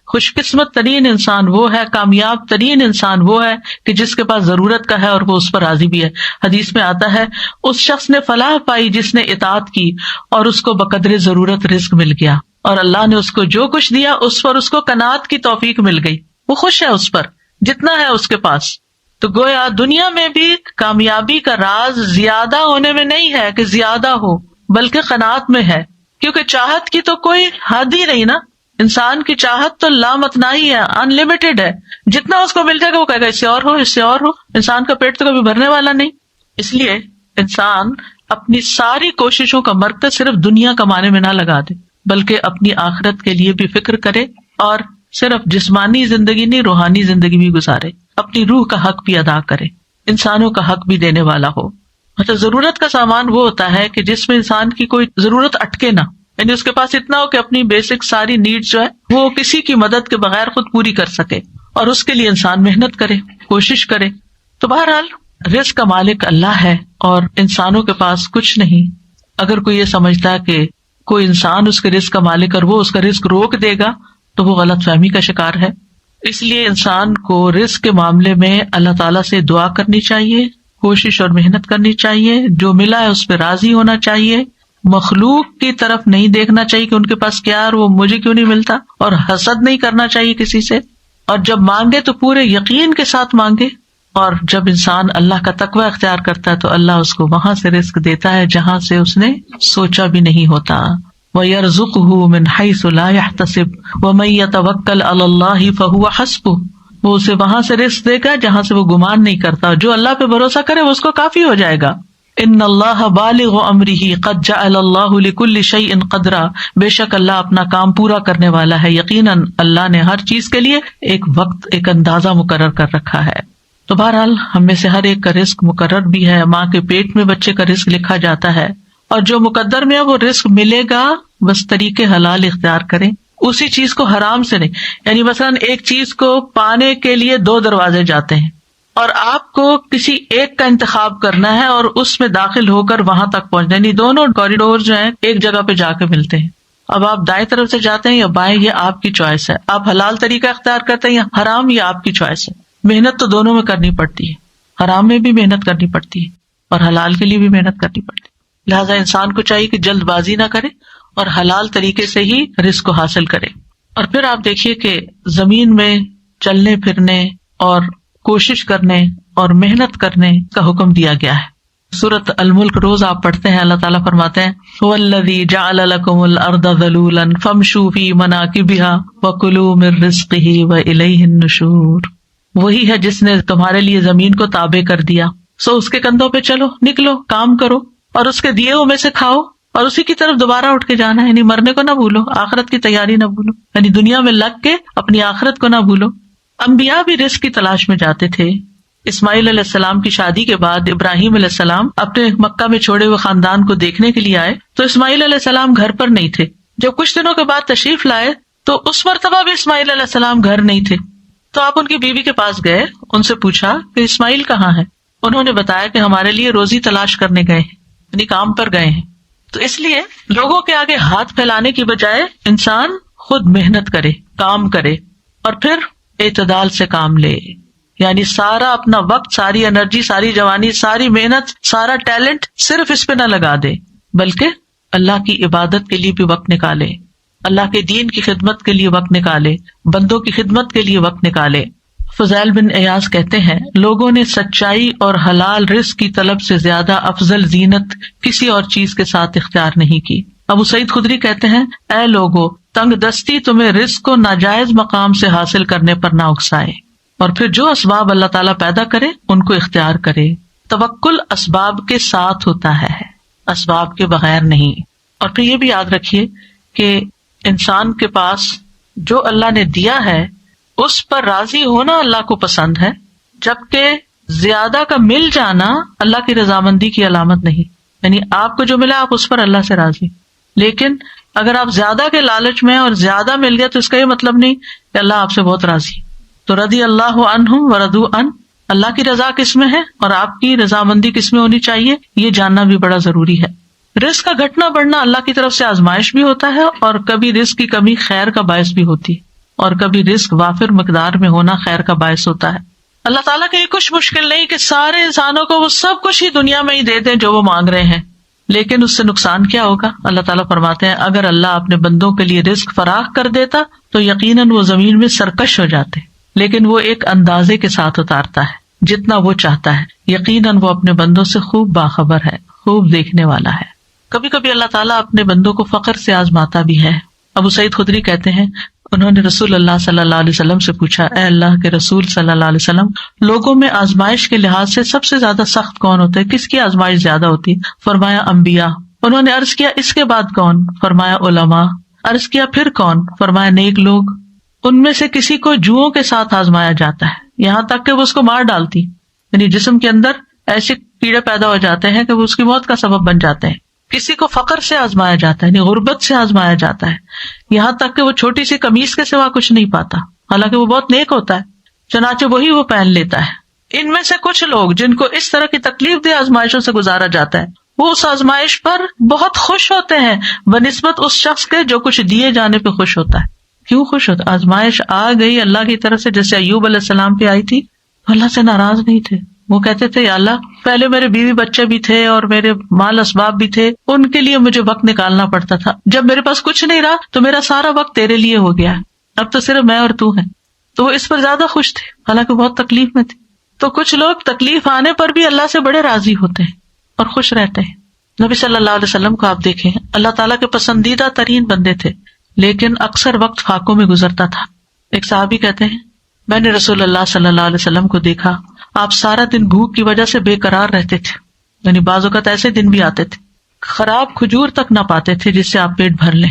خوش قسمت ترین انسان وہ ہے, کامیاب ترین انسان وہ ہے کہ جس کے پاس ضرورت کا ہے اور وہ اس پر راضی بھی ہے. حدیث میں آتا ہے اس شخص نے فلاح پائی جس نے اطاعت کی اور اس کو بقدر ضرورت رزق مل گیا, اور اللہ نے اس کو جو کچھ دیا اس پر اس کو قناعت کی توفیق مل گئی, وہ خوش ہے اس پر جتنا ہے اس کے پاس. تو گویا دنیا میں بھی کامیابی کا راز زیادہ ہونے میں نہیں ہے کہ زیادہ ہو, بلکہ قناعت میں ہے, کیونکہ چاہت کی تو کوئی حد ہی نہیں نا. انسان کی چاہت تو لامتناہی ہے, ان لمیٹڈ ہے, جتنا اس کو مل جائے گا وہ کہے گا اس سے اور ہو, اس سے اور ہو. انسان کا پیٹ تو کبھی بھرنے والا نہیں. اس لیے انسان اپنی ساری کوششوں کا مرکز صرف دنیا کمانے میں نہ لگا دے, بلکہ اپنی آخرت کے لیے بھی فکر کرے, اور صرف جسمانی زندگی نہیں روحانی زندگی بھی گزارے, اپنی روح کا حق بھی ادا کرے, انسانوں کا حق بھی دینے والا ہو. مطلب ضرورت کا سامان وہ ہوتا ہے کہ جس میں انسان کی کوئی ضرورت اٹکے نہ, یعنی اس کے پاس اتنا ہو کہ اپنی بیسک ساری نیڈز جو ہے وہ کسی کی مدد کے بغیر خود پوری کر سکے, اور اس کے لیے انسان محنت کرے, کوشش کرے. تو بہرحال رزق کا مالک اللہ ہے اور انسانوں کے پاس کچھ نہیں. اگر کوئی یہ سمجھتا ہے کہ کوئی انسان اس کے رزق کا مالک اور وہ اس کا رزق روک دے گا تو وہ غلط فہمی کا شکار ہے. اس لیے انسان کو رزق کے معاملے میں اللہ تعالیٰ سے دعا کرنی چاہیے، کوشش اور محنت کرنی چاہیے، جو ملا ہے اس پہ راضی ہونا چاہیے، مخلوق کی طرف نہیں دیکھنا چاہیے کہ ان کے پاس کیا ہے اور وہ مجھے کیوں نہیں ملتا، اور حسد نہیں کرنا چاہیے کسی سے. اور جب مانگے تو پورے یقین کے ساتھ مانگے. اور جب انسان اللہ کا تقوی اختیار کرتا ہے تو اللہ اس کو وہاں سے رزق دیتا ہے جہاں سے اس نے سوچا بھی نہیں ہوتا. وَيَرْزُقُهُ مِنْ حَيْثُ لَا يَحْتَسِبُ وَمَن يَتَوَكَّلْ عَلَى اللَّهِ فَهُوَ حَسْبُهُ. وہ اسے وہاں سے رزق دے گا جہاں سے وہ گمان نہیں کرتا، جو اللہ پہ بھروسہ کرے وہ اس کو کافی ہو جائے گا. ان اللہ بالغ امرہ قد جعل اللہ لکل شیء قدرا. بے شک اللہ اپنا کام پورا کرنے والا ہے، یقیناً اللہ نے ہر چیز کے لیے ایک وقت، ایک اندازہ مقرر کر رکھا ہے. تو بہرحال ہم میں سے ہر ایک کا رزق مقرر بھی ہے. ماں کے پیٹ میں بچے کا رزق لکھا جاتا ہے، اور جو مقدر میں ہے وہ رزق ملے گا، بس طریقے حلال اختیار کریں، اسی چیز کو حرام سے نہیں. یعنی مثلاً ایک چیز کو پانے کے لیے 2 دروازے جاتے ہیں اور آپ کو کسی ایک کا انتخاب کرنا ہے اور اس میں داخل ہو کر وہاں تک پہنچنا، یعنی دونوں کوریڈور جو ہیں ایک جگہ پہ جا کے ملتے ہیں. اب آپ دائیں طرف سے جاتے ہیں یا بائیں، یہ آپ کی چوائس ہے. آپ حلال طریقہ اختیار کرتے ہیں یا حرام، یہ آپ کی چوائس ہے. محنت تو دونوں میں کرنی پڑتی ہے، حرام میں بھی محنت کرنی پڑتی ہے اور حلال کے لیے بھی محنت کرنی پڑتی ہے. لہٰذا انسان کو چاہیے کہ جلد بازی نہ کرے اور حلال طریقے سے ہی رزق کو حاصل کرے. اور پھر آپ دیکھیے کہ زمین میں چلنے پھرنے اور کوشش کرنے اور محنت کرنے کا حکم دیا گیا ہے. سورۃ الملک روز آپ پڑھتے ہیں، اللہ تعالیٰ فرماتے ہیں وَالَّذِي جَعَلَ لَكُمُ الْأَرْضَ ذَلُولًا فَامْشُوا فِي مَنَاكِبِهَا وَكُلُوا مِن رِّزْقِهِ وَإِلَيْهِ النُّشُورُ. وہی ہے جس نے تمہارے لیے زمین کو تابع کر دیا، سو اس کے کندھوں پہ چلو، نکلو، کام کرو اور اس کے دیے ہوئے میں سے کھاؤ، اور اسی کی طرف دوبارہ اٹھ کے جانا ہے. یعنی مرنے کو نہ بھولو، آخرت کی تیاری نہ بھولو، یعنی دنیا میں لگ کے اپنی آخرت کو نہ بھولو. انبیاء بھی رزق کی تلاش میں جاتے تھے. اسماعیل علیہ السلام کی شادی کے بعد ابراہیم علیہ السلام اپنے مکہ میں چھوڑے ہوئے خاندان کو دیکھنے کے لیے آئے تو اسماعیل علیہ السلام گھر پر نہیں تھے. جب کچھ دنوں کے بعد تشریف لائے تو اس مرتبہ بھی اسماعیل علیہ السلام گھر نہیں تھے. تو آپ ان کی بیوی کے پاس گئے، ان سے پوچھا کہ اسماعیل کہاں ہے؟ انہوں نے بتایا کہ ہمارے لیے روزی تلاش کرنے گئے ہیں، یعنی کام پر گئے ہیں. تو اس لیے لوگوں کے آگے ہاتھ پھیلانے کی بجائے انسان خود محنت کرے، کام کرے اور پھر اعتدال سے کام لے. یعنی سارا اپنا وقت، ساری انرجی، ساری جوانی، ساری محنت، سارا ٹیلنٹ صرف اس پہ نہ لگا دے، بلکہ اللہ کی عبادت کے لیے بھی وقت نکالے، اللہ کے دین کی خدمت کے لیے وقت نکالے، بندوں کی خدمت کے لیے وقت نکالے. فضیل بن ایاز کہتے ہیں لوگوں نے سچائی اور حلال رزق کی طلب سے زیادہ افضل زینت کسی اور چیز کے ساتھ اختیار نہیں کی. ابو سعید خدری کہتے ہیں اے لوگو، تنگ دستی تمہیں رزق کو ناجائز مقام سے حاصل کرنے پر نہ اکسائے، اور پھر جو اسباب اللہ تعالیٰ پیدا کرے ان کو اختیار کرے. توکل اسباب کے ساتھ ہوتا ہے، اسباب کے بغیر نہیں. اور پھر یہ بھی یاد رکھیے کہ انسان کے پاس جو اللہ نے دیا ہے اس پر راضی ہونا اللہ کو پسند ہے، جبکہ زیادہ کا مل جانا اللہ کی رضامندی کی علامت نہیں. یعنی آپ کو جو ملا آپ اس پر اللہ سے راضی، لیکن اگر آپ زیادہ کے لالچ میں اور زیادہ مل گیا تو اس کا یہ مطلب نہیں کہ اللہ آپ سے بہت راضی. تو رضی اللہ عنہم ورضوا عنہ، اللہ کی رضا کس میں ہے اور آپ کی رضامندی کس میں ہونی چاہیے، یہ جاننا بھی بڑا ضروری ہے. رزق کا گھٹنا بڑھنا اللہ کی طرف سے آزمائش بھی ہوتا ہے، اور کبھی رزق کی کمی خیر کا باعث بھی ہوتی ہے، اور کبھی رزق وافر مقدار میں ہونا خیر کا باعث ہوتا ہے. اللہ تعالیٰ کے لیے کچھ مشکل نہیں کہ سارے انسانوں کو وہ سب کچھ ہی دنیا میں ہی دے دیں جو وہ مانگ رہے ہیں، لیکن اس سے نقصان کیا ہوگا؟ اللہ تعالیٰ فرماتے ہیں اگر اللہ اپنے بندوں کے لیے رزق فراخ کر دیتا تو یقیناً وہ زمین میں سرکش ہو جاتے، لیکن وہ ایک اندازے کے ساتھ اتارتا ہے جتنا وہ چاہتا ہے. یقیناً وہ اپنے بندوں سے خوب باخبر ہے، خوب دیکھنے والا ہے. کبھی کبھی اللہ تعالیٰ اپنے بندوں کو فقر سے آزماتا بھی ہے. ابو سعید خدری کہتے ہیں انہوں نے رسول اللہ صلی اللہ علیہ وسلم سے پوچھا اے اللہ کے رسول صلی اللہ علیہ وسلم، لوگوں میں آزمائش کے لحاظ سے سب سے زیادہ سخت کون ہوتا ہے؟ کس کی آزمائش زیادہ ہوتی؟ فرمایا انبیاء. انہوں نے عرض کیا اس کے بعد کون؟ فرمایا علماء. عرض کیا پھر کون؟ فرمایا نیک لوگ. ان میں سے کسی کو جوؤں کے ساتھ آزمایا جاتا ہے یہاں تک کہ وہ اس کو مار ڈالتی، یعنی جسم کے اندر ایسے کیڑے پیدا ہو جاتے ہیں کہ وہ اس کی موت کا سبب بن جاتے ہیں. کسی کو فقر سے آزمایا جاتا ہے، یعنی غربت سے آزمایا جاتا ہے یہاں تک کہ وہ چھوٹی سی قمیص کے سوا کچھ نہیں پاتا، حالانکہ وہ بہت نیک ہوتا ہے، چنانچہ وہی وہ پہن لیتا ہے. ان میں سے کچھ لوگ جن کو اس طرح کی تکلیف دہ آزمائشوں سے گزارا جاتا ہے وہ اس آزمائش پر بہت خوش ہوتے ہیں بنسبت اس شخص کے جو کچھ دیے جانے پہ خوش ہوتا ہے. کیوں خوش ہوتا؟ آزمائش آ گئی اللہ کی طرف سے، جیسے ایوب علیہ السلام پہ آئی تھی. اللہ سے ناراض نہیں تھے، وہ کہتے تھے یا اللہ پہلے میرے بیوی بچے بھی تھے اور میرے مال اسباب بھی تھے، ان کے لیے مجھے وقت نکالنا پڑتا تھا. جب میرے پاس کچھ نہیں رہا تو میرا سارا وقت تیرے لیے ہو گیا ہے، اب تو صرف میں اور تو ہیں. تو وہ اس پر زیادہ خوش تھے، حالانکہ بہت تکلیف میں تھے. تو کچھ لوگ تکلیف آنے پر بھی اللہ سے بڑے راضی ہوتے ہیں اور خوش رہتے ہیں. نبی صلی اللہ علیہ وسلم کو آپ دیکھیں، اللہ تعالیٰ کے پسندیدہ ترین بندے تھے، لیکن اکثر وقت فاقوں میں گزرتا تھا. ایک صحابی کہتے ہیں میں نے رسول اللہ صلی اللہ علیہ وسلم کو دیکھا، آپ سارا دن بھوک کی وجہ سے بے قرار رہتے تھے. یعنی بعض اوقات ایسے دن بھی آتے تھے خراب کھجور تک نہ پاتے تھے جس سے آپ پیٹ بھر لیں.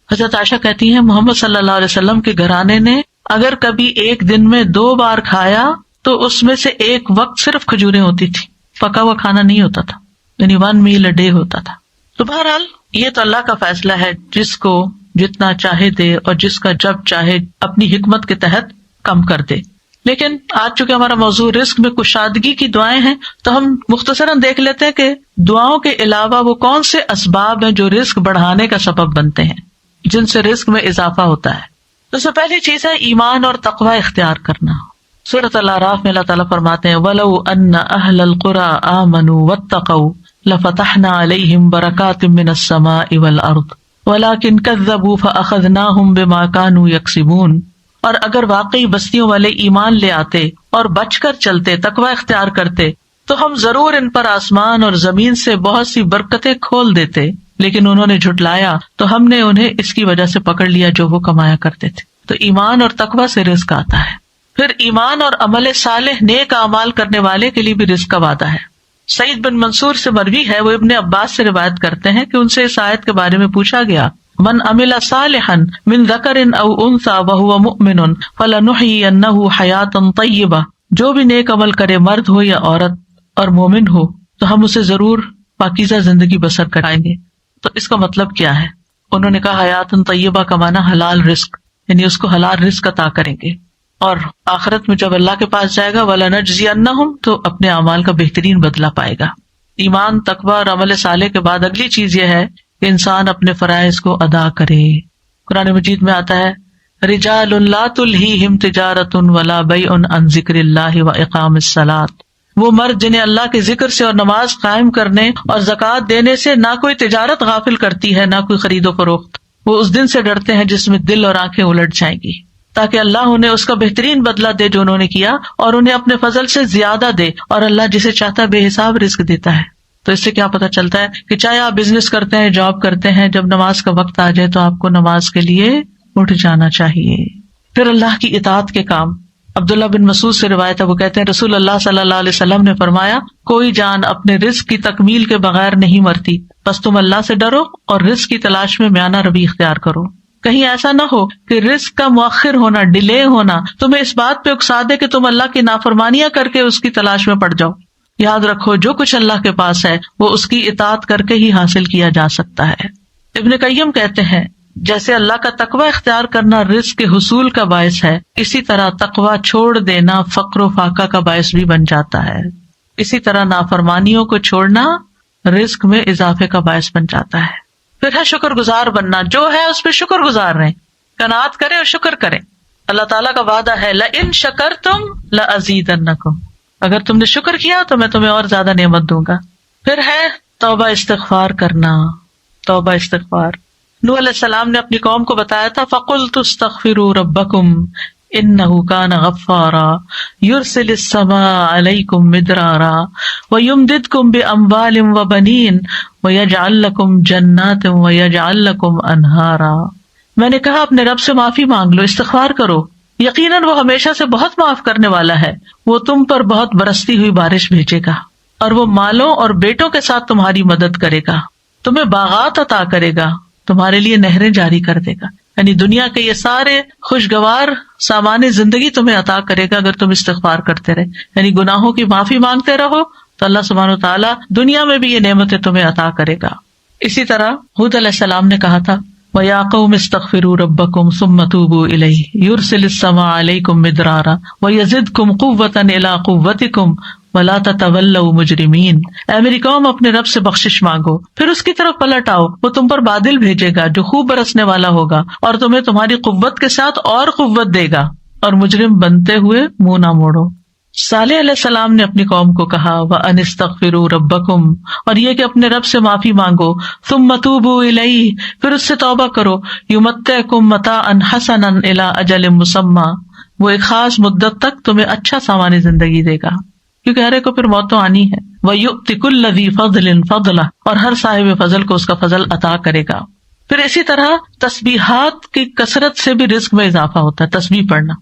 حضرت عائشہ کہتی ہیں محمد صلی اللہ علیہ وسلم کے گھرانے نے اگر کبھی ایک دن میں 2 بار کھایا تو اس میں سے ایک وقت صرف کھجوریں ہوتی تھی، پکا ہوا کھانا نہیں ہوتا تھا، یعنی 1 meal a day ہوتا تھا. تو بہرحال یہ تو اللہ کا فیصلہ ہے، جس کو جتنا چاہے دے اور جس کا جب چاہے اپنی حکمت کے تحت کم کر دے. لیکن آج چونکہ ہمارا موضوع رزق میں کشادگی کی دعائیں ہیں تو ہم مختصراً دیکھ لیتے ہیں کہ دعاؤں کے علاوہ وہ کون سے اسباب ہیں جو رزق بڑھانے کا سبب بنتے ہیں، جن سے رزق میں اضافہ ہوتا ہے. تو سب سے پہلی چیز ہے ایمان اور تقوی اختیار کرنا. سورۃ الاعراف میں اللہ تعالیٰ فرماتے ہیں وَلَوْ أَنَّ أَهْلَ الْقُرَىٰ آمَنُوا وَاتَّقَوْا لَفَتَحْنَا عَلَيْهِمْ بَرَكَاتٍ مِّنَ السَّمَاءِ وَالْأَرْضِ وَلَٰكِنْ كَذَّبُوا فَأَخَذْنَاهُمْ بِمَا كَانُوا يَكْسِبُونَ. اور اگر واقعی بستیوں والے ایمان لے آتے اور بچ کر چلتے، تقوی اختیار کرتے، تو ہم ضرور ان پر آسمان اور زمین سے بہت سی برکتیں کھول دیتے، لیکن انہوں نے جھٹلایا تو ہم نے انہیں اس کی وجہ سے پکڑ لیا جو وہ کمایا کرتے تھے. تو ایمان اور تقوی سے رزق آتا ہے. پھر ایمان اور عمل صالح نیک اعمال کرنے والے کے لیے بھی رزق کا وعدہ ہے. سعید بن منصور سے مروی ہے، وہ ابن عباس سے روایت کرتے ہیں کہ ان سے اس آیت کے بارے میں پوچھا گیا من عمل صالحا من ذکر او انثى وهو مؤمن فلنحيينه حیاتا طیبہ. جو بھی نیک عمل کرے، مرد ہو یا عورت، اور مومن ہو، تو ہم اسے ضرور پاکیزہ زندگی بسر کرائیں گے. تو اس کا مطلب کیا ہے؟ انہوں نے کہا حیاتا طیبہ کا معنی حلال رزق، یعنی اس کو حلال رزق عطا کریں گے. اور آخرت میں جب اللہ کے پاس جائے گا وَلَنَجْزِيَنَّهُمْ تو اپنے اعمال کا بہترین بدلہ پائے گا. ایمان، تقوی اور عمل صالح کے بعد اگلی چیز یہ ہے کہ انسان اپنے فرائض کو ادا کرے. قرآن مجید میں آتا ہے رجال لا تلہیہم تجارت ولا بیع عن ذکر اللہ واقام الصلاۃ. وہ مرد جنہیں اللہ کے ذکر سے اور نماز قائم کرنے اور زکوٰۃ دینے سے نہ کوئی تجارت غافل کرتی ہے، نہ کوئی خرید و فروخت. وہ اس دن سے ڈرتے ہیں جس میں دل اور آنکھیں الٹ جائیں گی، تاکہ اللہ انہیں اس کا بہترین بدلہ دے جو انہوں نے کیا، اور انہیں اپنے فضل سے زیادہ دے. اور اللہ جسے چاہتا بے حساب رزق دیتا ہے. تو اس سے کیا پتہ چلتا ہے کہ چاہے آپ بزنس کرتے ہیں، جاب کرتے ہیں، جب نماز کا وقت آ جائے تو آپ کو نماز کے لیے اٹھ جانا چاہیے. پھر اللہ کی اطاعت کے کام. عبداللہ بن مسعود سے روایت ہے، وہ کہتے ہیں رسول اللہ صلی اللہ علیہ وسلم نے فرمایا کوئی جان اپنے رزق کی تکمیل کے بغیر نہیں مرتی، بس تم اللہ سے ڈرو اور رزق کی تلاش میں میانہ روی اختیار کرو. کہیں ایسا نہ ہو کہ رزق کا مؤخر ہونا، ڈیلے ہونا تمہیں اس بات پہ اکسا دے کہ تم اللہ کی نافرمانیاں کر کے اس کی تلاش میں پڑ جاؤ. یاد رکھو جو کچھ اللہ کے پاس ہے وہ اس کی اطاعت کر کے ہی حاصل کیا جا سکتا ہے. ابن قیم کہتے ہیں جیسے اللہ کا تقوی اختیار کرنا رزق کے حصول کا باعث ہے، اسی طرح تقوی چھوڑ دینا فقر و فاقہ کا باعث بھی بن جاتا ہے. اسی طرح نافرمانیوں کو چھوڑنا رزق میں اضافے کا باعث بن جاتا ہے. پھر ہے شکر گزار بننا، جو ہے اس پہ شکر گزار رہیں، قناعت کریں اور شکر کریں. اللہ تعالیٰ کا وعدہ ہے لَإِن شَكَرْتُمْ لَأَزِيدَنَّكُمْ، اگر تم نے شکر کیا تو میں تمہیں اور زیادہ نعمت دوں گا. پھر ہے توبہ استغفار کرنا، توبہ استغفار. نوح علیہ السلام نے اپنی قوم کو بتایا تھا فَقُلْتُ اسْتَغْفِرُوا رَبَّكُمْ إِنَّهُ كَانَ غَفَّارًا يُرْسِلِ السَّمَاءَ عَلَيْكُمْ مِدْرَارًا وَيُمْدِدْكُمْ بِأَمْوَالٍ وَبَنِينَ وَيَجْعَلْ لَكُمْ جَنَّاتٍ وَيَجْعَلْ لَكُمْ أَنْهَارًا. میں نے کہا اپنے رب سے معافی مانگ لو، استغفار کرو، یقیناً وہ ہمیشہ سے بہت معاف کرنے والا ہے. وہ تم پر بہت برستی ہوئی بارش بھیجے گا، اور وہ مالوں اور بیٹوں کے ساتھ تمہاری مدد کرے گا، تمہیں باغات عطا کرے گا، تمہارے لیے نہریں جاری کر دے گا. یعنی دنیا کے یہ سارے خوشگوار سامان زندگی تمہیں عطا کرے گا اگر تم استغفار کرتے رہے. یعنی گناہوں کی معافی مانگتے رہو تو اللہ سبحانہ وتعالیٰ دنیا میں بھی یہ نعمتیں تمہیں عطا کرے گا. اسی طرح ہود علیہ السلام نے کہا تھا وَيَا قَوْمِ اسْتَغْفِرُوا رَبَّكُمْ ثُمَّ تُوبُوا إِلَيْهِ يُرْسِلِ السَّمَاءَ عَلَيْكُمْ مِدْرَارًا وَيَزِدْكُمْ قُوَّةً إِلَىٰ قُوَّتِكُمْ ولا تتولوا مجرمین، اے میری قوم اپنے رب سے بخشش مانگو پھر اس کی طرف پلٹ آؤ، وہ تم پر بادل بھیجے گا جو خوب برسنے والا ہوگا اور تمہیں تمہاری قوت کے ساتھ اور قوت دے گا، اور مجرم بنتے ہوئے منہ نہ موڑو۔ صالح علیہ السلام نے اپنی قوم کو کہا وَأَنِ اسْتَغْفِرُوا رَبَّكُمْ، اور یہ کہ اپنے رب سے معافی مانگو، ثُمَّ تُوبُوا إِلَيْهِ، پھر اس سے توبہ کرو، يُمَتِّعْكُمْ مَتَاعًا حَسَنًا إِلَىٰ أَجَلٍ مُّسَمًّى، وہ ایک خاص مدت تک تمہیں اچھا سامان زندگی دے گا، کیونکہ ہر ایک کو پھر موت تو آنی ہے، وَيُؤْتِ كُلَّ ذِي فَضْلٍ فَضْلَهُ، اور ہر صاحب فضل کو اس کا فضل عطا کرے گا۔ پھر اسی طرح تسبیحات کی کثرت سے بھی رزق میں اضافہ ہوتا ہے، تسبیح پڑھنا۔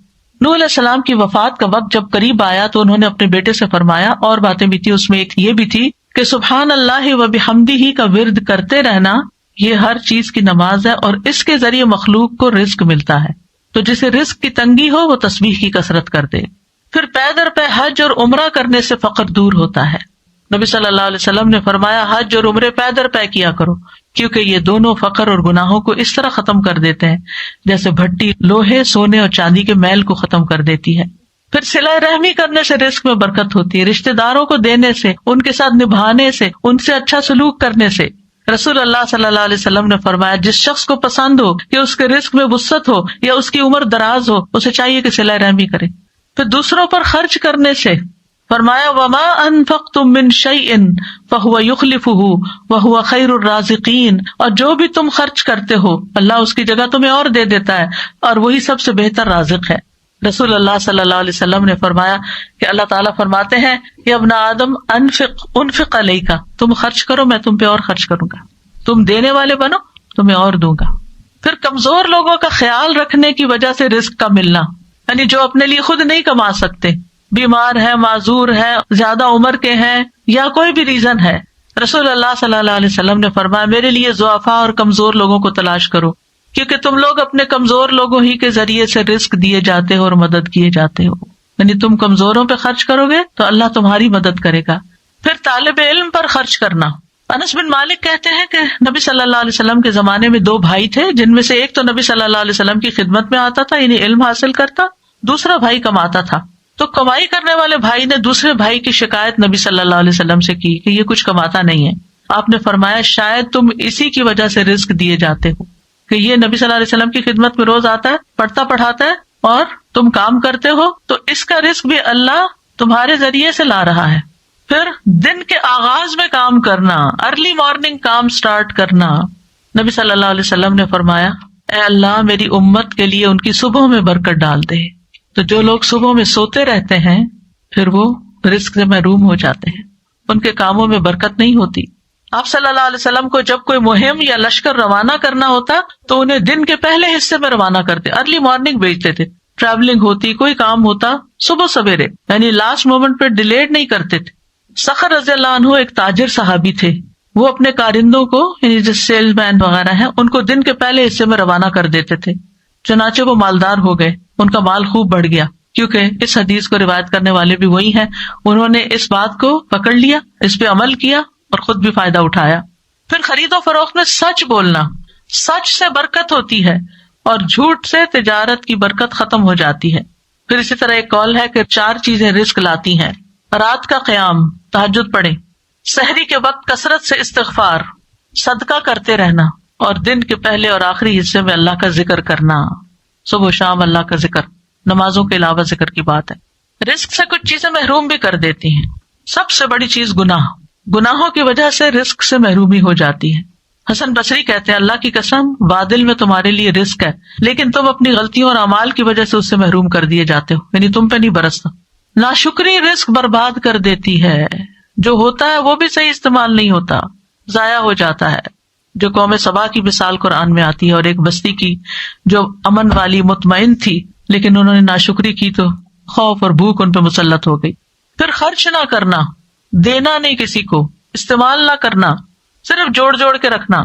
نوح علیہ السلام کی وفات کا وقت جب قریب آیا تو انہوں نے اپنے بیٹے سے فرمایا، اور باتیں بھی تھی، اس میں ایک یہ بھی تھی کہ سبحان اللہ و بحمدہ کا ورد کرتے رہنا، یہ ہر چیز کی نماز ہے اور اس کے ذریعے مخلوق کو رزق ملتا ہے، تو جسے رزق کی تنگی ہو وہ تسبیح کی کثرت کر دے۔ پھر پے در پے حج اور عمرہ کرنے سے فقر دور ہوتا ہے۔ نبی صلی اللہ علیہ وسلم نے فرمایا حج اور عمرے پے در پے کیا کرو، کیونکہ یہ دونوں فقر اور گناہوں کو اس طرح ختم کر دیتے ہیں جیسے بھٹی لوہے، سونے اور چاندی کے میل کو ختم کر دیتی ہے۔ پھر صلہ رحمی کرنے سے رزق میں برکت ہوتی ہے، رشتہ داروں کو دینے سے، ان کے ساتھ نبھانے سے، ان سے اچھا سلوک کرنے سے۔ رسول اللہ صلی اللہ علیہ وسلم نے فرمایا جس شخص کو پسند ہو کہ اس کے رزق میں وسعت ہو یا اس کی عمر دراز ہو، اسے چاہیے کہ صلہ رحمی کرے۔ پھر دوسروں پر خرچ کرنے سے فرمایا وما انفقتم من شیء فهو يخلفه وهو خیر الرازقین، اور جو بھی تم خرچ کرتے ہو اللہ اس کی جگہ تمہیں اور دے دیتا ہے اور وہی سب سے بہتر رازق ہے۔ رسول اللہ صلی اللہ علیہ وسلم نے فرمایا کہ اللہ تعالیٰ فرماتے ہیں کہ ابن آدم انفق علیک، تم خرچ کرو میں تم پہ اور خرچ کروں گا، تم دینے والے بنو تمہیں اور دوں گا۔ پھر کمزور لوگوں کا خیال رکھنے کی وجہ سے رزق کا ملنا، یعنی جو اپنے لیے خود نہیں کما سکتے، بیمار ہے، معذور ہے، زیادہ عمر کے ہیں یا کوئی بھی ریزن ہے، رسول اللہ صلی اللہ علیہ وسلم نے فرمایا میرے لیے ضعفاء اور کمزور لوگوں کو تلاش کرو، کیونکہ تم لوگ اپنے کمزور لوگوں ہی کے ذریعے سے رزق دیے جاتے ہو اور مدد کیے جاتے ہو، یعنی تم کمزوروں پہ خرچ کرو گے تو اللہ تمہاری مدد کرے گا۔ پھر طالب علم پر خرچ کرنا۔ انس بن مالک کہتے ہیں کہ نبی صلی اللہ علیہ وسلم کے زمانے میں 2 بھائی تھے، جن میں سے ایک تو نبی صلی اللہ علیہ وسلم کی خدمت میں آتا تھا، یعنی علم حاصل کرتا، دوسرا بھائی کماتا تھا۔ تو کمائی کرنے والے بھائی نے دوسرے بھائی کی شکایت نبی صلی اللہ علیہ وسلم سے کی کہ یہ کچھ کماتا نہیں ہے۔ آپ نے فرمایا شاید تم اسی کی وجہ سے رزق دیے جاتے ہو کہ یہ نبی صلی اللہ علیہ وسلم کی خدمت میں روز آتا ہے، پڑھتا پڑھاتا ہے اور تم کام کرتے ہو، تو اس کا رزق بھی اللہ تمہارے ذریعے سے لا رہا ہے۔ پھر دن کے آغاز میں کام کرنا، ارلی مارننگ کام سٹارٹ کرنا۔ نبی صلی اللہ علیہ وسلم نے فرمایا اے اللہ میری امت کے لیے ان کی صبح میں برکت ڈال دے۔ تو جو لوگ صبح میں سوتے رہتے ہیں پھر وہ رزق سے محروم ہو جاتے ہیں، ان کے کاموں میں برکت نہیں ہوتی۔ آپ صلی اللہ علیہ وسلم کو جب کوئی مہم یا لشکر روانہ کرنا ہوتا تو انہیں دن کے پہلے حصے میں روانہ کرتے، ارلی مارننگ بھیجتے تھے، ٹریولنگ ہوتی، کوئی کام ہوتا صبح سویرے، یعنی لاسٹ مومنٹ پہ ڈیلیڈ نہیں کرتے تھے۔ سخر رضی اللہ عنہ ایک تاجر صحابی تھے، وہ اپنے کارندوں کو یعنی جو سیلز مین وغیرہ ہیں ان کو دن کے پہلے حصے میں روانہ کر دیتے تھے، چنانچہ وہ مالدار ہو گئے، ان کا مال خوب بڑھ گیا، کیونکہ اس حدیث کو روایت کرنے والے بھی وہی ہیں، انہوں نے اس بات کو پکڑ لیا، اس پہ عمل کیا اور خود بھی فائدہ اٹھایا۔ پھر خرید و فروخت میں سچ بولنا، سچ سے برکت ہوتی ہے اور جھوٹ سے تجارت کی برکت ختم ہو جاتی ہے۔ پھر اسی طرح ایک قول ہے کہ 4 چیزیں رزق لاتی ہیں، رات کا قیام، تہجد پڑھیں، سحری کے وقت کثرت سے استغفار، صدقہ کرتے رہنا، اور دن کے پہلے اور آخری حصے میں اللہ کا ذکر کرنا، صبح و شام اللہ کا ذکر، نمازوں کے علاوہ ذکر کی بات ہے۔ رزق سے کچھ چیزیں محروم بھی کر دیتی ہیں، سب سے بڑی چیز گناہوں کی وجہ سے رزق سے محرومی ہو جاتی ہے۔ حسن بصری کہتے ہیں اللہ کی قسم وادل میں تمہارے لیے رزق ہے، لیکن تم اپنی غلطیوں اور اعمال کی وجہ سے اس سے محروم کر دیے جاتے ہو، یعنی تم پہ نہیں برستا۔ ناشکری رزق برباد کر دیتی ہے، جو ہوتا ہے وہ بھی صحیح استعمال نہیں ہوتا، ضائع ہو جاتا ہے۔ جو قوم سبا کی مثال قرآن میں آتی ہے، اور ایک بستی کی جو امن والی مطمئن تھی لیکن انہوں نے ناشکری کی تو خوف اور بھوک ان پہ مسلط ہو گئی۔ پھر خرچ نہ کرنا، دینا نہیں کسی کو، استعمال نہ کرنا، صرف جوڑ جوڑ کے رکھنا۔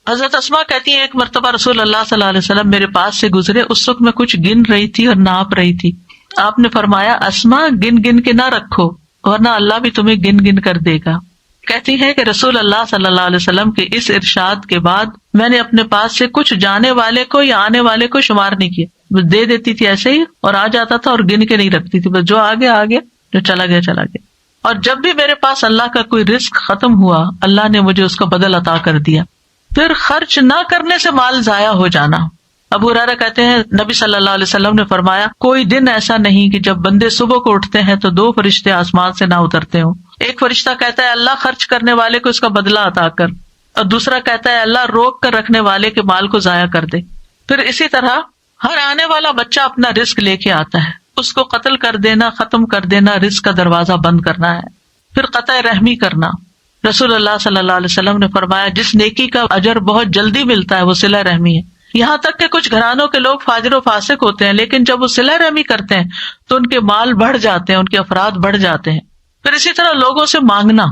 حضرت اسماء کہتی ہیں ایک مرتبہ رسول اللہ صلی اللہ علیہ وسلم میرے پاس سے گزرے، اس وقت میں کچھ گن رہی تھی اور ناپ رہی تھی۔ آپ نے فرمایا اسماء گن گن کے نہ رکھو ورنہ اللہ بھی تمہیں گن گن کر دے گا۔ کہتی ہے کہ رسول اللہ صلی اللہ علیہ وسلم کے اس ارشاد کے بعد میں نے اپنے پاس سے کچھ جانے والے کو یا آنے والے کو شمار نہیں کیا، بس دے دیتی تھی ایسے ہی، اور آ جاتا تھا اور گن کے نہیں رکھتی تھی، بس جو آ گیا جو چلا گیا چلا گیا۔ اور جب بھی میرے پاس اللہ کا کوئی رزق ختم ہوا اللہ نے مجھے اس کا بدل عطا کر دیا۔ پھر خرچ نہ کرنے سے مال ضائع ہو جانا۔ ابو ہریرہ کہتے ہیں نبی صلی اللہ علیہ وسلم نے فرمایا کوئی دن ایسا نہیں کہ جب بندے صبح کو اٹھتے ہیں تو 2 فرشتے آسمان سے نہ اترتے ہوں۔ ایک فرشتہ کہتا ہے اللہ خرچ کرنے والے کو اس کا بدلہ عطا کر، اور دوسرا کہتا ہے اللہ روک کر رکھنے والے کے مال کو ضائع کر دے۔ پھر اسی طرح ہر آنے والا بچہ اپنا رزق لے کے آتا ہے، اس کو قتل کر دینا، ختم کر دینا رزق کا دروازہ بند کرنا ہے۔ پھر قطع رحمی کرنا۔ رسول اللہ صلی اللہ علیہ وسلم نے فرمایا جس نیکی کا اجر بہت جلدی ملتا ہے وہ صلہ رحمی ہے۔ یہاں تک کہ کچھ گھرانوں کے لوگ فاجر و فاسق ہوتے ہیں لیکن جب وہ صلہ رحمی کرتے ہیں تو ان کے مال بڑھ جاتے ہیں، ان کے افراد بڑھ جاتے ہیں۔ پھر اسی طرح لوگوں سے مانگنا۔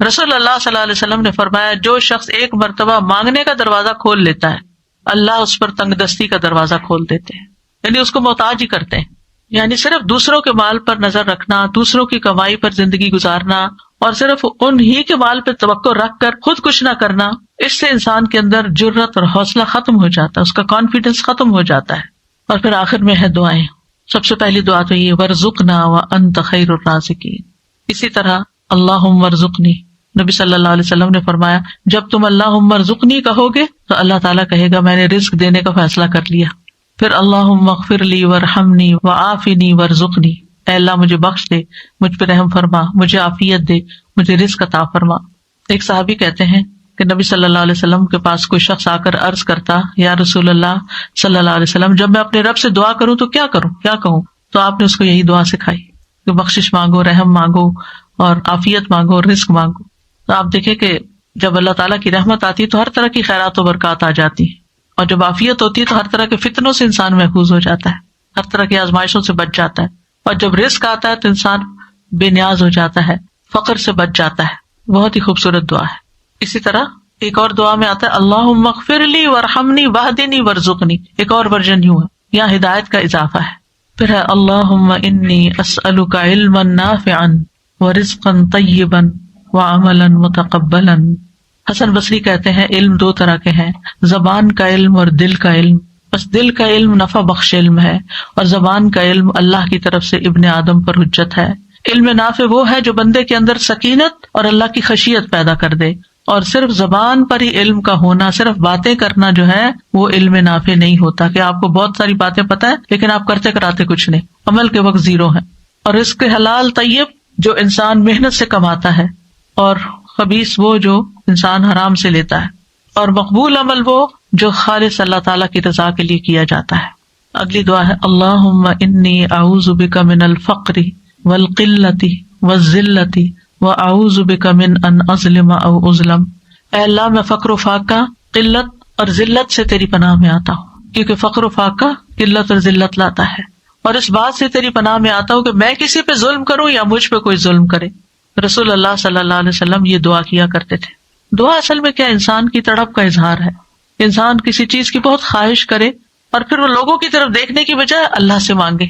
رسول اللہ صلی اللہ علیہ وسلم نے فرمایا جو شخص ایک مرتبہ مانگنے کا دروازہ کھول لیتا ہے اللہ اس پر تنگ دستی کا دروازہ کھول دیتے ہیں، یعنی اس کو محتاج ہی کرتے ہیں۔ یعنی صرف دوسروں کے مال پر نظر رکھنا، دوسروں کی کمائی پر زندگی گزارنا اور صرف ان ہی کے مال پہ توقع رکھ کر خود کچھ نہ کرنا، اس سے انسان کے اندر جرأت اور حوصلہ ختم ہو جاتا ہے، اس کا کانفیڈنس ختم ہو جاتا ہے۔ اور پھر آخر میں ہے دعائیں۔ سب سے پہلی دعا تو یہ ورزقنا وانت خیر الرازقین۔ اسی طرح اللہم ورزقنی، نبی صلی اللہ علیہ وسلم نے فرمایا جب تم اللہم ورزقنی کہو گے تو اللہ تعالیٰ کہے گا میں نے رزق دینے کا فیصلہ کر لیا۔ پھر اللہم اغفر لی وارحمنی وعافنی وارزقنی، اے اللہ مجھے بخش دے، مجھ پہ رحم فرما، مجھے عافیت دے، مجھے رزق عطا فرما۔ ایک صحابی کہتے ہیں کہ نبی صلی اللہ علیہ وسلم کے پاس کوئی شخص آ کر عرض کرتا یا رسول اللہ صلی اللہ علیہ وسلم جب میں اپنے رب سے دعا کروں تو کیا کروں، کیا کہوں؟ تو آپ نے اس کو یہی دعا سکھائی کہ بخشش مانگو، رحم مانگو اور عافیت مانگو، رزق مانگو۔ تو آپ دیکھیں کہ جب اللہ تعالیٰ کی رحمت آتی ہے تو ہر طرح کی خیرات و برکات آ جاتی ہیں، اور جب عافیت ہوتی ہے تو ہر طرح کے فتنوں سے انسان محفوظ ہو جاتا ہے، ہر طرح کی آزمائشوں سے بچ جاتا ہے، اور جب رزق آتا ہے تو انسان بے نیاز ہو جاتا ہے، فقر سے بچ جاتا ہے۔ بہت ہی خوبصورت دعا ہے۔ اسی طرح ایک اور دعا میں آتا ہے اللہم اغفر لی وارحمنی واہدنی وارزقنی، ایک اور ورژن یوں ہے، یہاں ہدایت کا اضافہ ہے۔ پھر ہے اللہم انی اسألک علما نافعا ورزقا طیبا وعملا متقبلا۔ حسن بصری کہتے ہیں علم 2 طرح کے ہیں، زبان کا علم اور دل کا علم۔ بس دل کا علم نفع بخش علم ہے اور زبان کا علم اللہ کی طرف سے ابن آدم پر حجت ہے۔ علم نافع وہ ہے جو بندے کے اندر سکینت اور اللہ کی خشیت پیدا کر دے، اور صرف زبان پر ہی علم کا ہونا، صرف باتیں کرنا جو ہے وہ علم نافع نہیں ہوتا، کہ آپ کو بہت ساری باتیں پتہ ہے لیکن آپ کرتے کراتے کچھ نہیں، عمل کے وقت زیرو ہے۔ اور رزق حلال طیب جو انسان محنت سے کماتا ہے، اور خبیث وہ جو انسان حرام سے لیتا ہے، اور مقبول عمل وہ جو خالص اللہ تعالیٰ کی رضا کے لیے کیا جاتا ہے۔ اگلی دعا ہے اللہم انی اعوذ بک من الفقر والقلۃ والذلۃ واعوذ بک من ان اظلم او اظلم۔ اے اللہ میں فقر و فاقہ، قلت اور ذلت سے تیری پناہ میں آتا ہوں، کیونکہ فقر و فاقہ قلت اور ذلت لاتا ہے، اور اس بات سے تیری پناہ میں آتا ہوں کہ میں کسی پہ ظلم کروں یا مجھ پہ کوئی ظلم کرے۔ رسول اللہ صلی اللہ علیہ وسلم یہ دعا کیا کرتے تھے۔ دعا اصل میں کیا انسان کی تڑپ کا اظہار ہے۔ انسان کسی چیز کی بہت خواہش کرے اور پھر وہ لوگوں کی طرف دیکھنے کی بجائے اللہ سے مانگے،